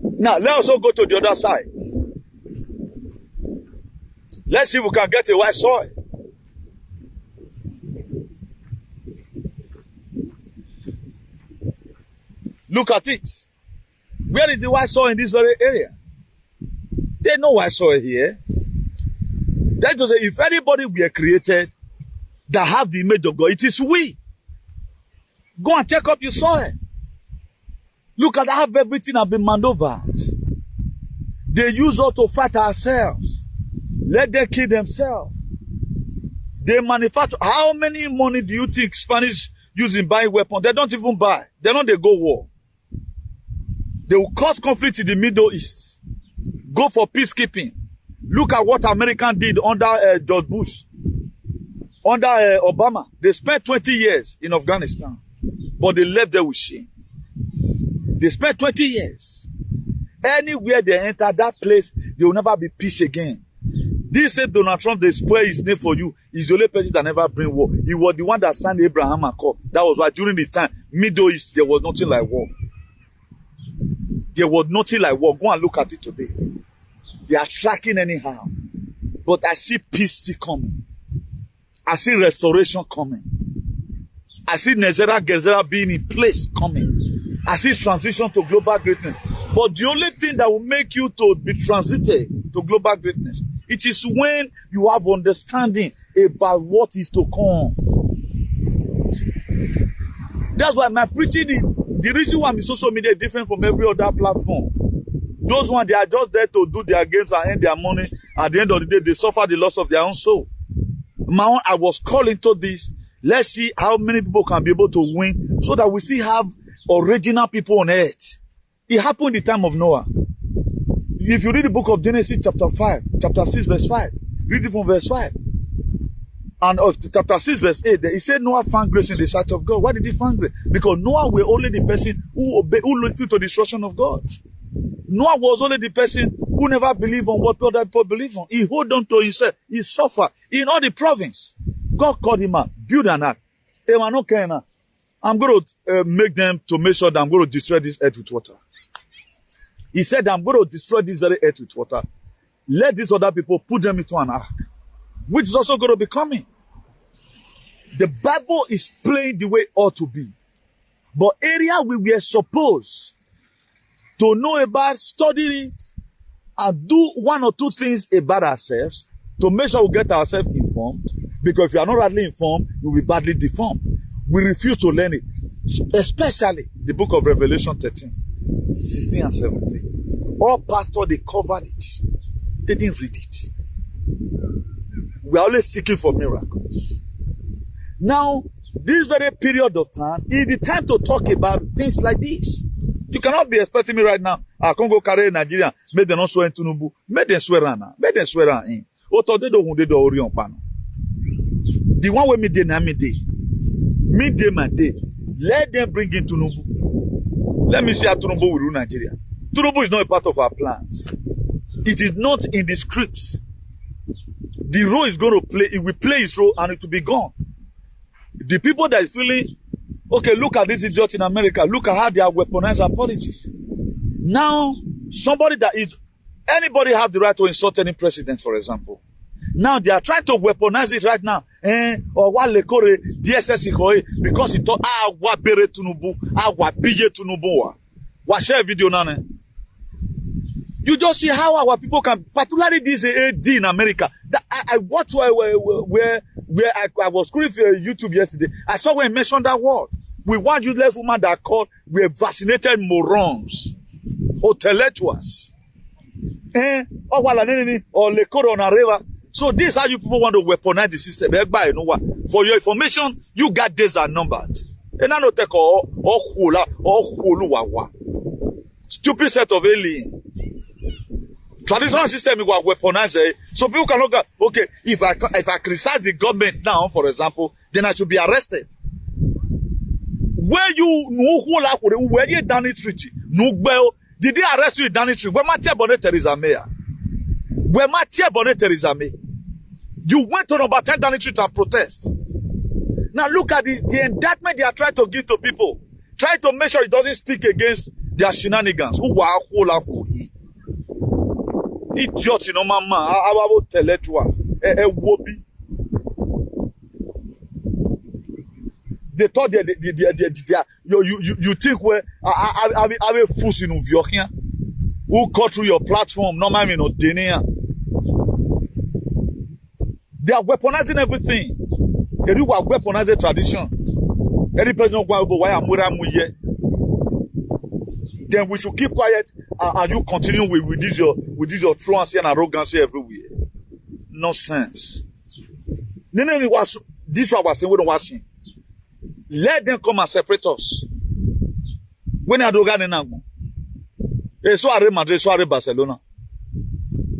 Now, let's also go to the other side. Let's see if we can get a white soil. Look at it. Where is the white soil in this very area? There's no white soil here. That is to say, if anybody were created that have the image of God, it is we. Go and check up your soil. Look at how everything has been maneuvered. They use us to fight ourselves. Let them kill themselves. They manufacture. How many money do you think Spanish use in buying weapons? They don't even buy. They don't go war. They will cause conflict in the Middle East. Go for peacekeeping. Look at what Americans did under George Bush. Under Obama. They spent 20 years in Afghanistan. But they left there with shame. They spent 20 years. Anywhere they enter that place, there will never be peace again. This said Donald Trump, they spoil his name for you. He's the only person that never bring war. He was the one that signed Abraham Accord. That was why during this time, Middle East, there was nothing like war. There was nothing like war. Go and look at it today. They are tracking anyhow. But I see peace still coming. I see restoration coming. I see Nezera Gezera being in place coming. I see transition to global greatness. But the only thing that will make you to be transited to global greatness, it is when you have understanding about what is to come. That's why my preaching, the reason why my social media is different from every other platform. Those ones, they are just there to do their games and earn their money. At the end of the day, they suffer the loss of their own soul. I was called into this. Let's see how many people can be able to win so that we still have original people on earth. It happened in the time of Noah. If you read the book of Genesis chapter 6 verse 5, read it from verse 5. And of chapter 6 verse 8, he said Noah found grace in the sight of God. Why did he find grace? Because Noah was only the person who listened to the instruction of God. Noah was only the person who never believed on what other people believe on. He hold on to himself. He suffered in all the province. God called him out, build an ark. I'm going to make them to make sure that I'm going to destroy this earth with water. He said, I'm going to destroy this very earth with water. Let these other people put them into an ark, which is also going to be coming. The Bible is playing the way it ought to be. But area we were supposed to know about, study it, and do one or two things about ourselves to make sure we get ourselves informed. Because if you are not rightly informed, you will be badly deformed. We refuse to learn it. Especially the book of Revelation 13, 16 and 17. All pastors, they covered it. They didn't read it. We are always seeking for miracles. Now, this very period of time is the time to talk about things like this. You cannot be expecting me right now. I can't go carry Nigeria. Make them not swear in Tinubu. Make them swear on. Make them swear on in. The one with me day na me day. Me day my day. Let them bring in Tinubu. Let me see how Tinubu will rule Nigeria. Tinubu is not a part of our plans. It is not in the scripts. The role is going to play. It will play its role and it will be gone. The people that is feeling, okay, look at this idiot in America. Look at how they have weaponized our politics. Now, anybody have the right to insult any president, for example. Now they are trying to weaponize it right now. Or what lekore DSS because he thought what bere Tinubu, what bije Tinubu. What share video now? You just see how our people can, particularly this AD in America. That I watched where I was scrolling for YouTube yesterday. I saw when he mentioned that word. We one useless woman that called we're vaccinated morons, intellectuals. Or lekore on a river. So this is how you people want to weaponize the system. For your information, you got days are numbered. And I don't take all stupid set of alien. Traditional system is weaponized. So people can look at, okay, if I criticize the government now, for example, then I should be arrested. Where you done it, Richie? Did they arrest you in Danny Tree? Where my tia bonnet Theresa May? Where my tia bonnet Theresa May? You went to number 10 Danny Tree to protest. Now look at the indictment they are trying to give to people. Try to make sure it doesn't speak against their shenanigans. Idiot, mama. I will tell it to us. They thought you think where I will force in Uviokia who cut through your platform. No, man, no, Denia. They are weaponizing everything. They are weaponizing tradition. Any person why I'm then we should keep quiet and you continue with this your truancy and arrogancy everywhere. Nonsense. This what was saying, we don't want to. Let them come and separate us. When I do Ganenango, so are Madrid, so are Barcelona.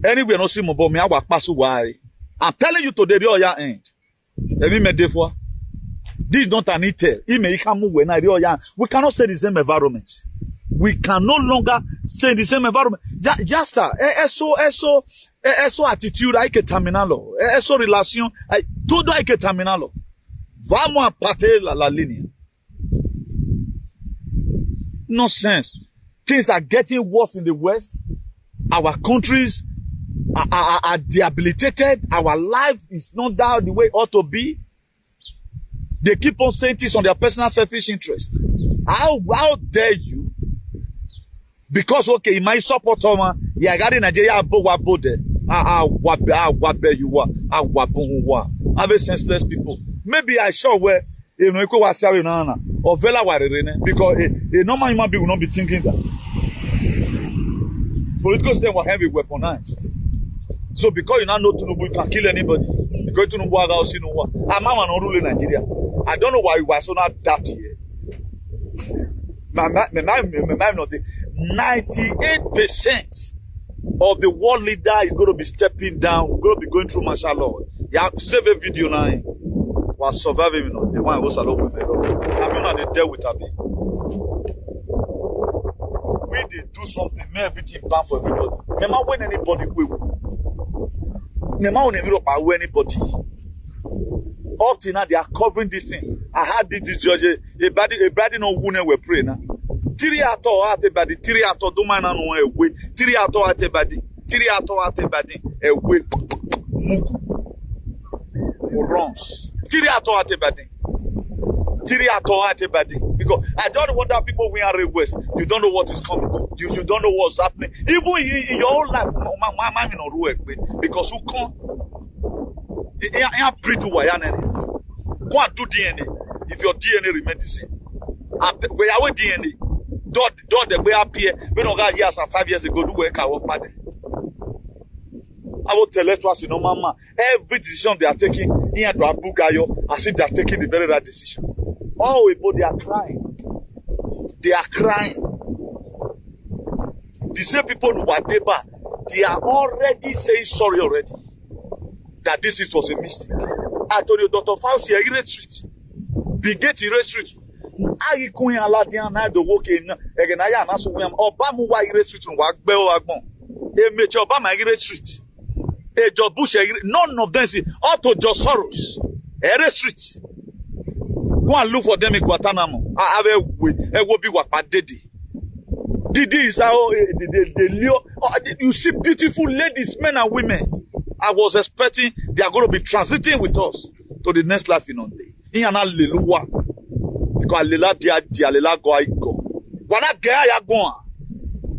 Anyway, no see more me. I will pass why. I'm telling you today, the other end. This is not an intel. We cannot stay in the same environment. We can no longer stay in the same environment. Just eso attitude hay que terminarlo. Eso relación, todo hay que terminarlo. Vamos a partir la línea. Nonsense. Things are getting worse in the West. Our countries are debilitated. Our life is not that the way it ought to be. They keep on saying things on their personal selfish interest. How dare you? Because okay, in my support, yeah, I got in Nigeria, I have a senseless people. Maybe I saw where you know was or Vela because a normal human being will not be thinking that. Political system will have it weaponized. So because you now know Tinubu, you can kill anybody. Because Tinubu has seen no one. I'm not ruling Nigeria. I don't know why you are so not daft here. 98% of the world leader is going to be stepping down. We're going to be going through martial law. You have save a video now. Was surviving, you know, the one was alone with me. I'm not the deal with Abi. We did do something, make everything bad for everybody. Never when anybody will. Never when anybody. Up till now, they are covering this thing. I had this judge, a body no wound were praying. Tiri ato ate badi, tiri ato do man no ewe, tiri ato ate badi, ewe, muku, runs. Tiri ato ate badi. Because I don't want that people we are West. You don't know what is coming. You don't know what's happening. Even in your own life, my mind no work because who come? You pray to Wayane. Go and do DNA. If your DNA remains the same, we are with DNA. Don't the way appear. We don't got years and 5 years ago. Do work our party. I will tell us, you know, Mama. Every decision they are taking here to Abugayo, I see they are taking the very right decision. Oh, but they are crying. They are crying. The same people who are there, they are already saying sorry already. That this was a mistake. I told you, Dr. Fauci, a retreat. Bigate retreat. I couldn't allow them to walk in again. I am also Obama, why retreat? Work bell, Agbon. A major Obama retreat. A George Bush, none of them see. Auto George Soros, a retreat. Go and look for them in Guantanamo. I have a will be what my daddy. Didi is how you see beautiful ladies, men and women. I was expecting they are going to be transiting with us to the next life in on day. In an alleluia. Because allela dia allela go I go. Wana gaya ya go.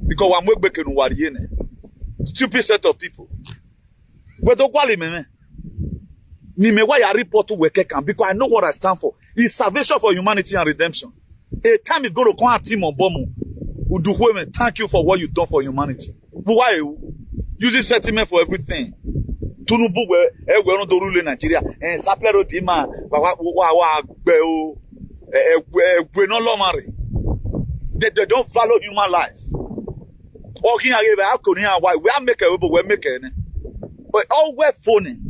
Because wa mwebeke no wariye ne. Stupid set of people. We don't call him, man. Ni me why I report to work because I know what I stand for. It's salvation for humanity and redemption. A time is going to come a team on Bomu. Uduhueme, thank you for what you've done for humanity. Why using sentiment for everything? Tunubu we no do rule in Nigeria and Saplero Dima we no lomari. They don't value human life. Walking how can why we are making we make it. But all we're phoning,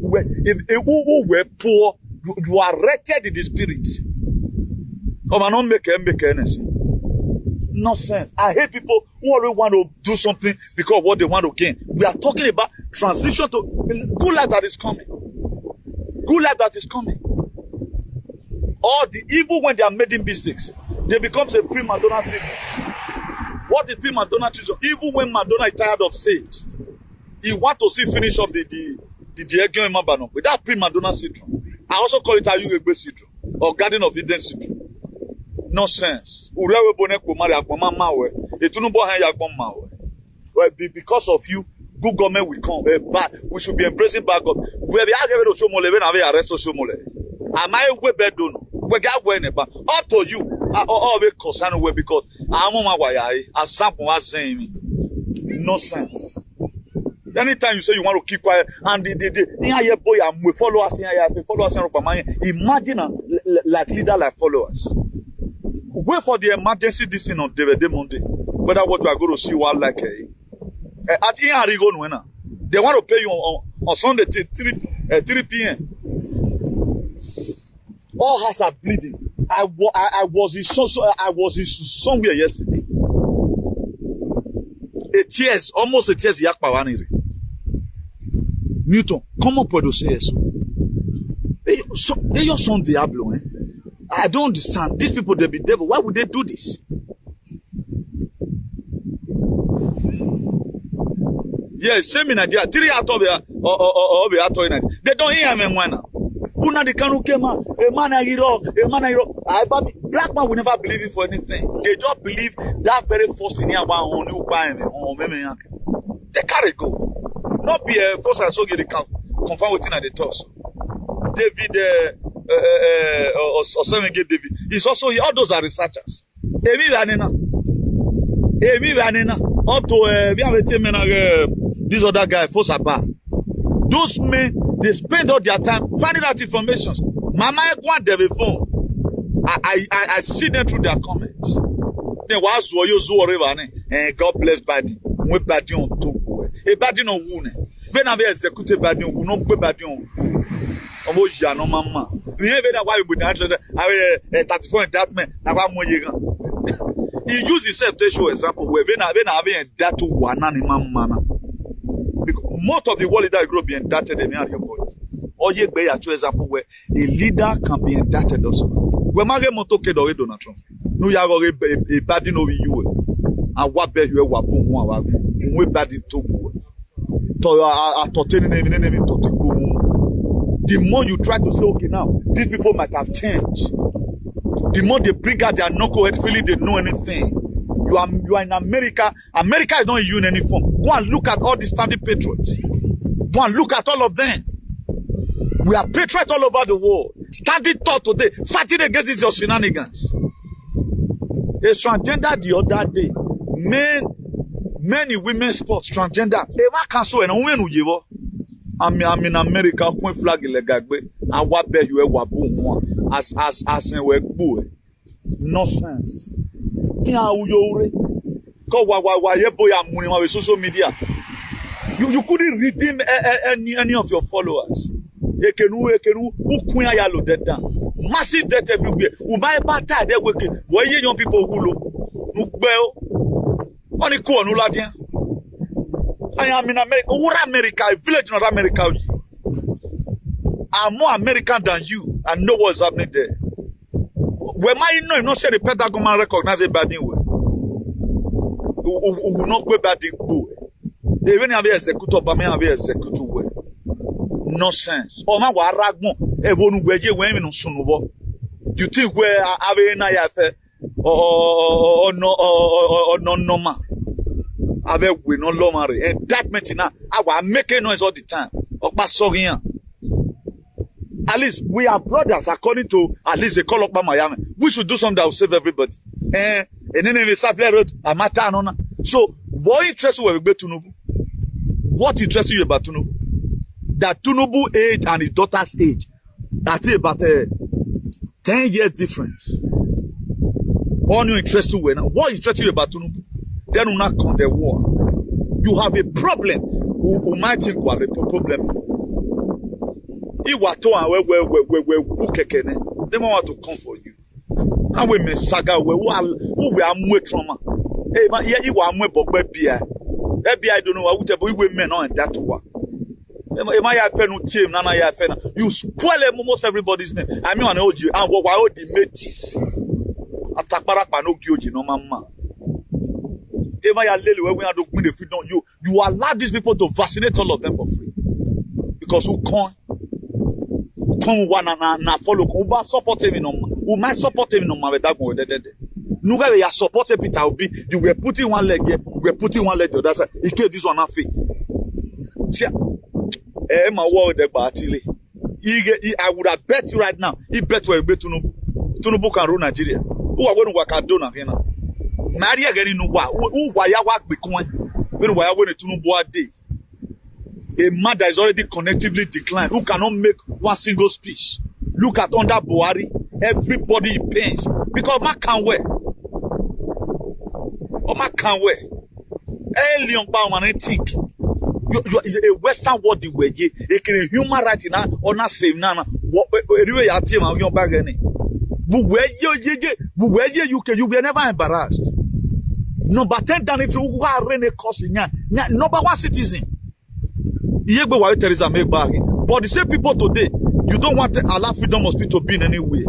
if we're poor, you are wretched in the spirit. Come on, don't make anything. Nonsense. I hate people who always want to do something because of what they want to gain. We are talking about transition to good life that is coming. Good life that is coming. All the evil when they are made in mistakes, they become a pre-Madonna syndrome. What is pre-Madonna syndrome? Even when Madonna is tired of stage, he want to see finish up the Egion Mabano without pre-Madonna syndrome. I also call it Ayugbe syndrome or Garden of Eden syndrome. Nonsense. Because of you, good government will come. But we should be embracing bad government. We be arguing with Shomole when I arrest Shomole. Am I we bedon? We got when but up to you. I always concerned with because I'm on my way. As sample was saying nonsense. Anytime you say you want to keep quiet and the boy and we follow us imagine like leader like followers. Wait for the emergency this thing on DVD Monday. Whether what you are going to see what like at Arigon they want to pay you on Sunday 3 p.m. All hearts are bleeding. I was in somewhere yesterday. Almost a tears yak pawaniri. Newton, comment peut-on eso? They just son diablo, eh? I don't understand. These people, they be devil. Why would they do this? Yes, same in Nigeria. 3 out of Nigeria. They don't hear me when Una the canu came out, a man a hero. Black man will never believe it for anything. They just believe that very first thing about on you buy me on they carry go. Not be a force and so get the confirm within at the top. David or 7 get David. It's also all those are researchers. Emi Vanina. Up to we have a team this other guy, force bar. Those men, they spend all their time finding out information. Mama, I phone. I see them through their comments. Then was and God bless body. We body on two. A body no wound. When I execute body, we no body on. Almost no mama. We have that why we would answer that. I started for that man. He used himself to show example where when I have that to one man. Most of the world leaders grow be indicted in your body. Or ye be a example where a leader can be indicted also. When Mage Motoke do Donald Trump. No ya go a bad over you. And what be you wa pon wa we bad to go. The more you try to say, okay, now these people might have changed. The more they bring out their knucklehead feeling they know anything. You are in America. America is not in any form. Go and look at all these founding patriots. Go and look at all of them. We are patriots all over the world. Standing tall today, fighting against your shenanigans. A transgender the other day. Men in women's sports, transgender. Eva cancel and women who give up. I'm in America, point flag legagbe. And what bear you ever boom as in work boy. Nonsense. Why boy am money with social media. You couldn't redeem any of your followers. Massive debt everywhere. Buy bad tie they working. Why young people who only cool no ladin. I am in America. What America? A village in America. I'm more American than you. I know what's happening there. When I know, not say the Pentagon man recognize a bad way. Who not go bad way. Even have executive, but me have executive way. Nonsense. Oh man, what ragmo? Evonu weje we no sunubo. You think where have na ya fe? Or no normal. Have we no normal? And that means now I make noise all the time. At least we are brothers according to at least they call up Miami. We should do something that will save everybody. And then we Safely Road, a matter on. So, what interests you about Tunubu? What interests you about Tunubu? That Tunubu age and his daughter's age, that's about 10 years difference. All you interest you when what interests you about Tunubu? Then will not come the war. You have a problem. Who might think what a problem? If what to they want to come for you. And we may saga who we are more trauma. Hey, man, yeah, you are more beer. I don't know what we men on that one. You spoil almost everybody's name. I mean, I know you and what I the native. Attack no Gyoji, no mama. If I are little, we are to win the freedom, you allow these people to vaccinate all of them for free. Because who can't one and follow, who support him in who might support him in my dad. No, we are supporting Peter Obi. You were putting one leg here, we were putting one leg the other side. He killed this one half. See, my word, the Batile. I would have bet you right now. He bet you a bet Tunubu can rule Nigeria. Who are going to work at Dona here now? Maria getting no wa. Who why I work Bitcoin? When why I went to Tunubu a day? A man that is already connectively declined, who cannot make one single speech. Look at under Buhari, everybody pains because man can't wear. Oh, man can't wear. Hey, young man, I think you a Western world the way a human right in or not same nana. What anyway your team on your bag any. But where you can you be never embarrassed. Number 10 done it who are really costing number one citizen. But the same people today, you don't want to allow freedom of speech to be in any way.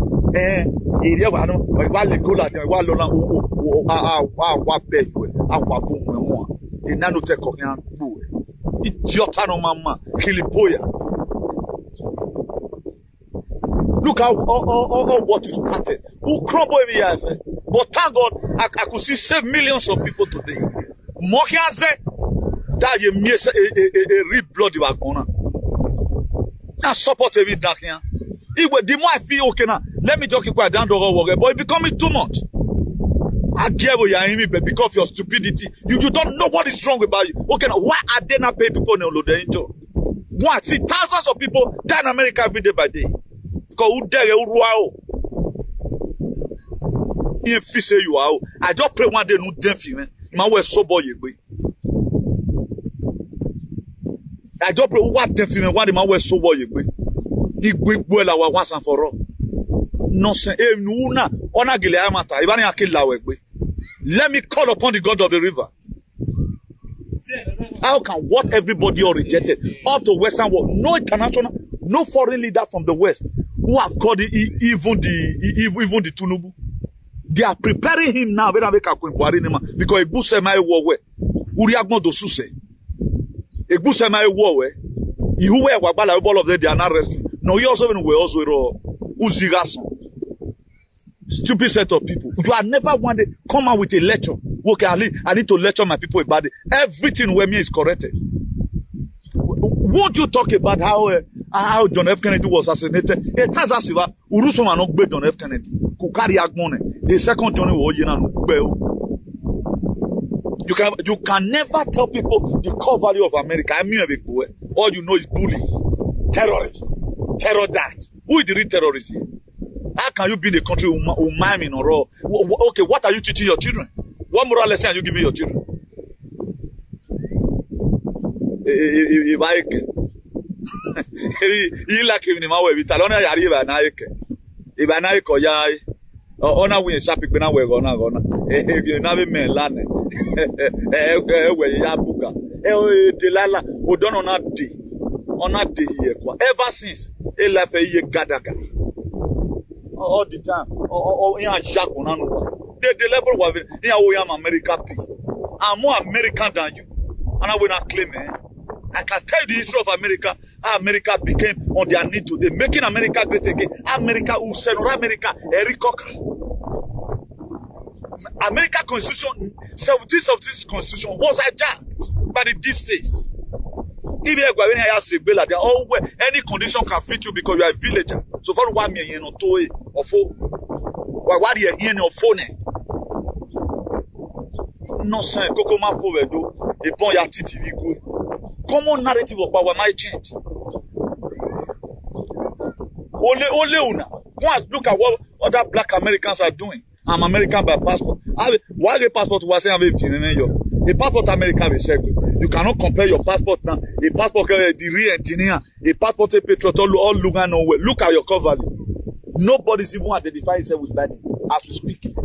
Look how all what you started. Who crumble every year? But thank God, I could see save millions of people today. That you miss a real bloody wagona. Now support every dark here. The more I feel okay now, let me just keep quiet down the road, but it becoming too much. I get what you're aiming, but because of your stupidity, you don't know what is wrong about you. Okay, now why are they not paying people no load enjoy? What? See, thousands of people die in America every day by day. Because who dare you wow? If you say you are, I just pray one day no deaf man. My way so boy you be. I don't pray what deaf man one day my way so boy you be. He go well our once and for all. Nonsense. Let me call upon the God of the river. How can what everybody all rejected up to Western world, no international, no foreign leader from the West who have called even the Tunubu. They are preparing him now because Egbuse my war where Uriagmo do Suse. Egbuse my war where you were all of them they are not resting. No, you also were also Uzigason. Stupid set of people. You are never one day come out with a lecture. Okay, I need to lecture my people about it. Everything where me is corrected. Won't you talk about how John F. Kennedy was assassinated? It has as if Uruso man not John F. Kennedy. Kukari Agmone. The second Johnny You can never tell people the core value of America. I mean, all you know is bully, terrorists, terror that. Who is the real terrorist here? How can you be in a country who miming or all? Okay, what are you teaching your children? What moral lesson are you giving your children? If I can, he like him in my way. Vitalona yariba naike. If I naike oyai, ona we shapi pena we gona. If you never men lane, we yabuka. Delala, we don't on that day here. Ever since, he left a year gadaga. All the time. The level was here we am America. I'm more American than you. And I will not claim it. I can tell you the history of America. How America became on their need today. Making America great again. America who sent America Eric Cocker. America Constitution, 17th of this Constitution was hijacked by the deep states. If you are all any condition can fit you because you are a villager. So for one million or two or four, what are you here or phone? No, sir, Kokoma forward do a bon ya TTV go. Common narrative of power might change. Ole una. Look at what other black Americans are doing. I'm American by passport. Why the passport was saying a passport American is segment. You cannot compare your passport now. A passport, the real engineer, a passport, a petrol, all Lugano. Look at your cover. Nobody's even identifying himself with that as we speak.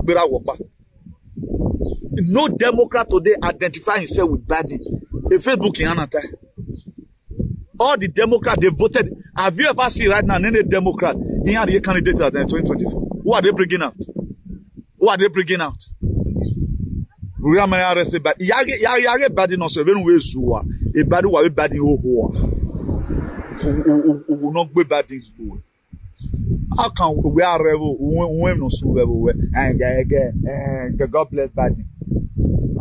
No Democrat today identify himself with Biden. A Facebook in Anata. All the Democrats, they voted. Have you ever seen right now any Democrat in the candidate at 2024? Who are they bringing out? Who are they bringing out? We are arrested, but yage bad no so when we zuwa e bad wa we bad ho who not be bad go. How can we are rebel when no so rebel and God bless bad.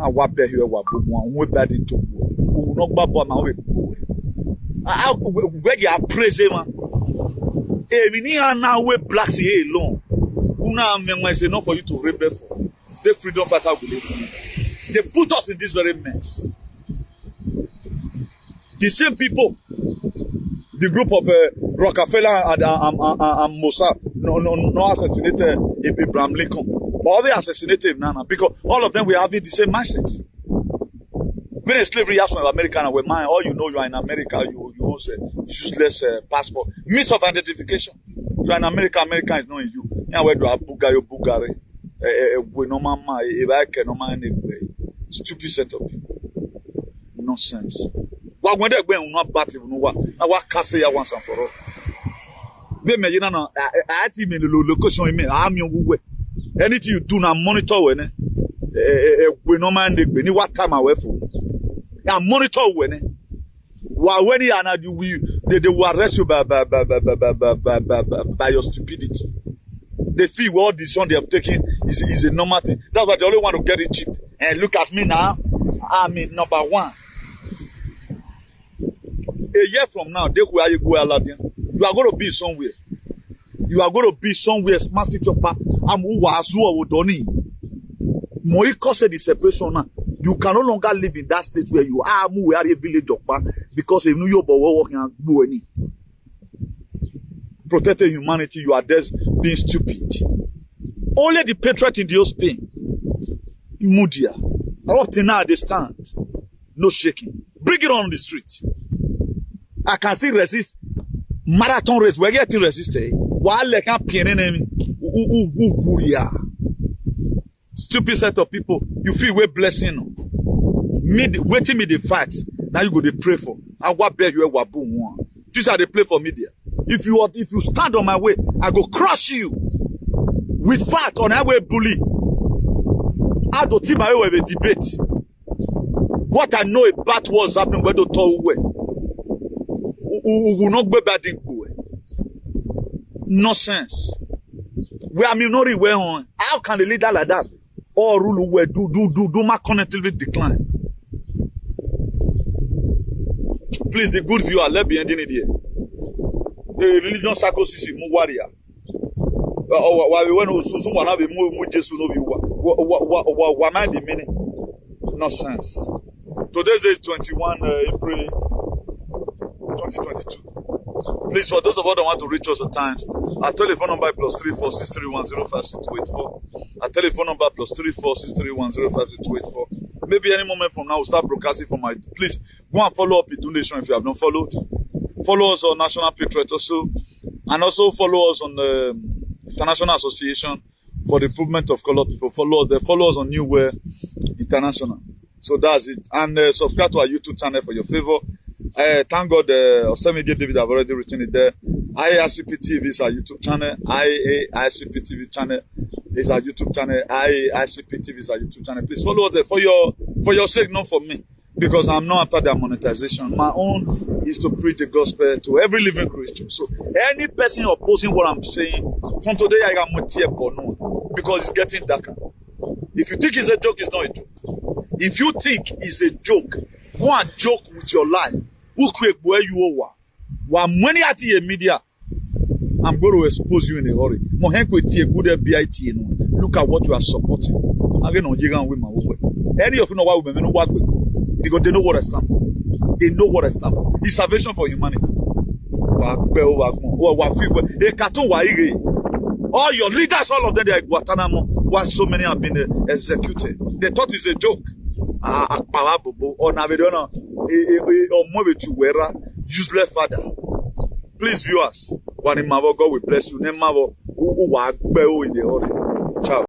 I what be here what we bad to who not baba ma we Where you are praising man. Many are now we blacks here alone. Una is enough for you to rebel for. The freedom fighter will live. They put us in this very mess. The same people, the group of Rockefeller and Mossad, no assassinated Abraham Lincoln. But they assassinated him now because all of them were having the same mindset. When a slavery action of America and we're mine, all you know you are in America, you own a useless passport. Means of identification. You are in America, America is knowing you. Yeah, where do I Bugare? We no mama, no man, stupid set of people. Nonsense. What when they go not bat even what? Now what can say once and for all? They may know. I think in the location, I'm your way. Anything you do now, monitor when. We no man, they what time away for. Yeah, monitor when. While when you are not, they will arrest you by your stupidity. They feel all the son they have taken is a normal thing. That's why they only want to get it cheap. And look at me now. I'm number one. A year from now, they where you go, Aladdin. You are going to be somewhere. You are going to be somewhere. Massive chopper. I'm who was who doni. Moi cause the separation now. You can no longer live in that state where you are. We are a village because if New York working and do any. Protecting humanity, you are just being stupid. Only the patriot in the old Spain, Mudia, up till now they stand, no shaking. Bring it on the street. I can see resist marathon race. We're getting resisted. While like I'm enemy, stupid set of people. You feel we're blessing. Waiting me the fight. Now you go to pray for. I what beg you ever boom one. These are the play for media. If you stand on my way, I go crush you with fight on highway bully. I don't think my way with a debate. What I know about what's happening where the tall way. Will not be bad nonsense. We are minority way on. How can a leader like that or rule where do my connectivity decline? Please, the good viewer, let me end in it here. The religion psychosis is warrior. While we went to someone have a more just no view. What am I the meaning? Nonsense. Today's is 21 April 2022. Please, for those of us that want to reach us at times, our telephone number is +3463105624. Our telephone number +3463105624. Maybe any moment from now we'll start broadcasting for my. Please go and follow up the donation if you have not followed. Follow us on National Patriot also, and also follow us on the International Association for the Improvement of Colored People. Follow us on New Way International. So that's it. And subscribe to our YouTube channel for your favor. Thank God, Osemide David have already written it there. IAICP TV is our YouTube channel. IAICP TV channel is our YouTube channel. IAICP TV is our YouTube channel. Please follow us there for your sake, not for me, because I'm not after their monetization. My own is to preach the gospel to every living Christian. So any person opposing what I'm saying, from today I am with tear because it's getting darker. If you think it's a joke, it's not a joke. If you think it's a joke, go and joke with your life. Who quick where you are? When many at the media, I'm going to expose you in a hurry. Look at what you are supporting. Again, on Jigan women. Any of you know why women work with? Because they know what I stand for. They know what I stand for. It's salvation for humanity. All your leaders, all of them, they are Guantanamo. Why so many have been executed? They thought it's a joke. Useless father. Please, viewers, God will bless you. Ciao.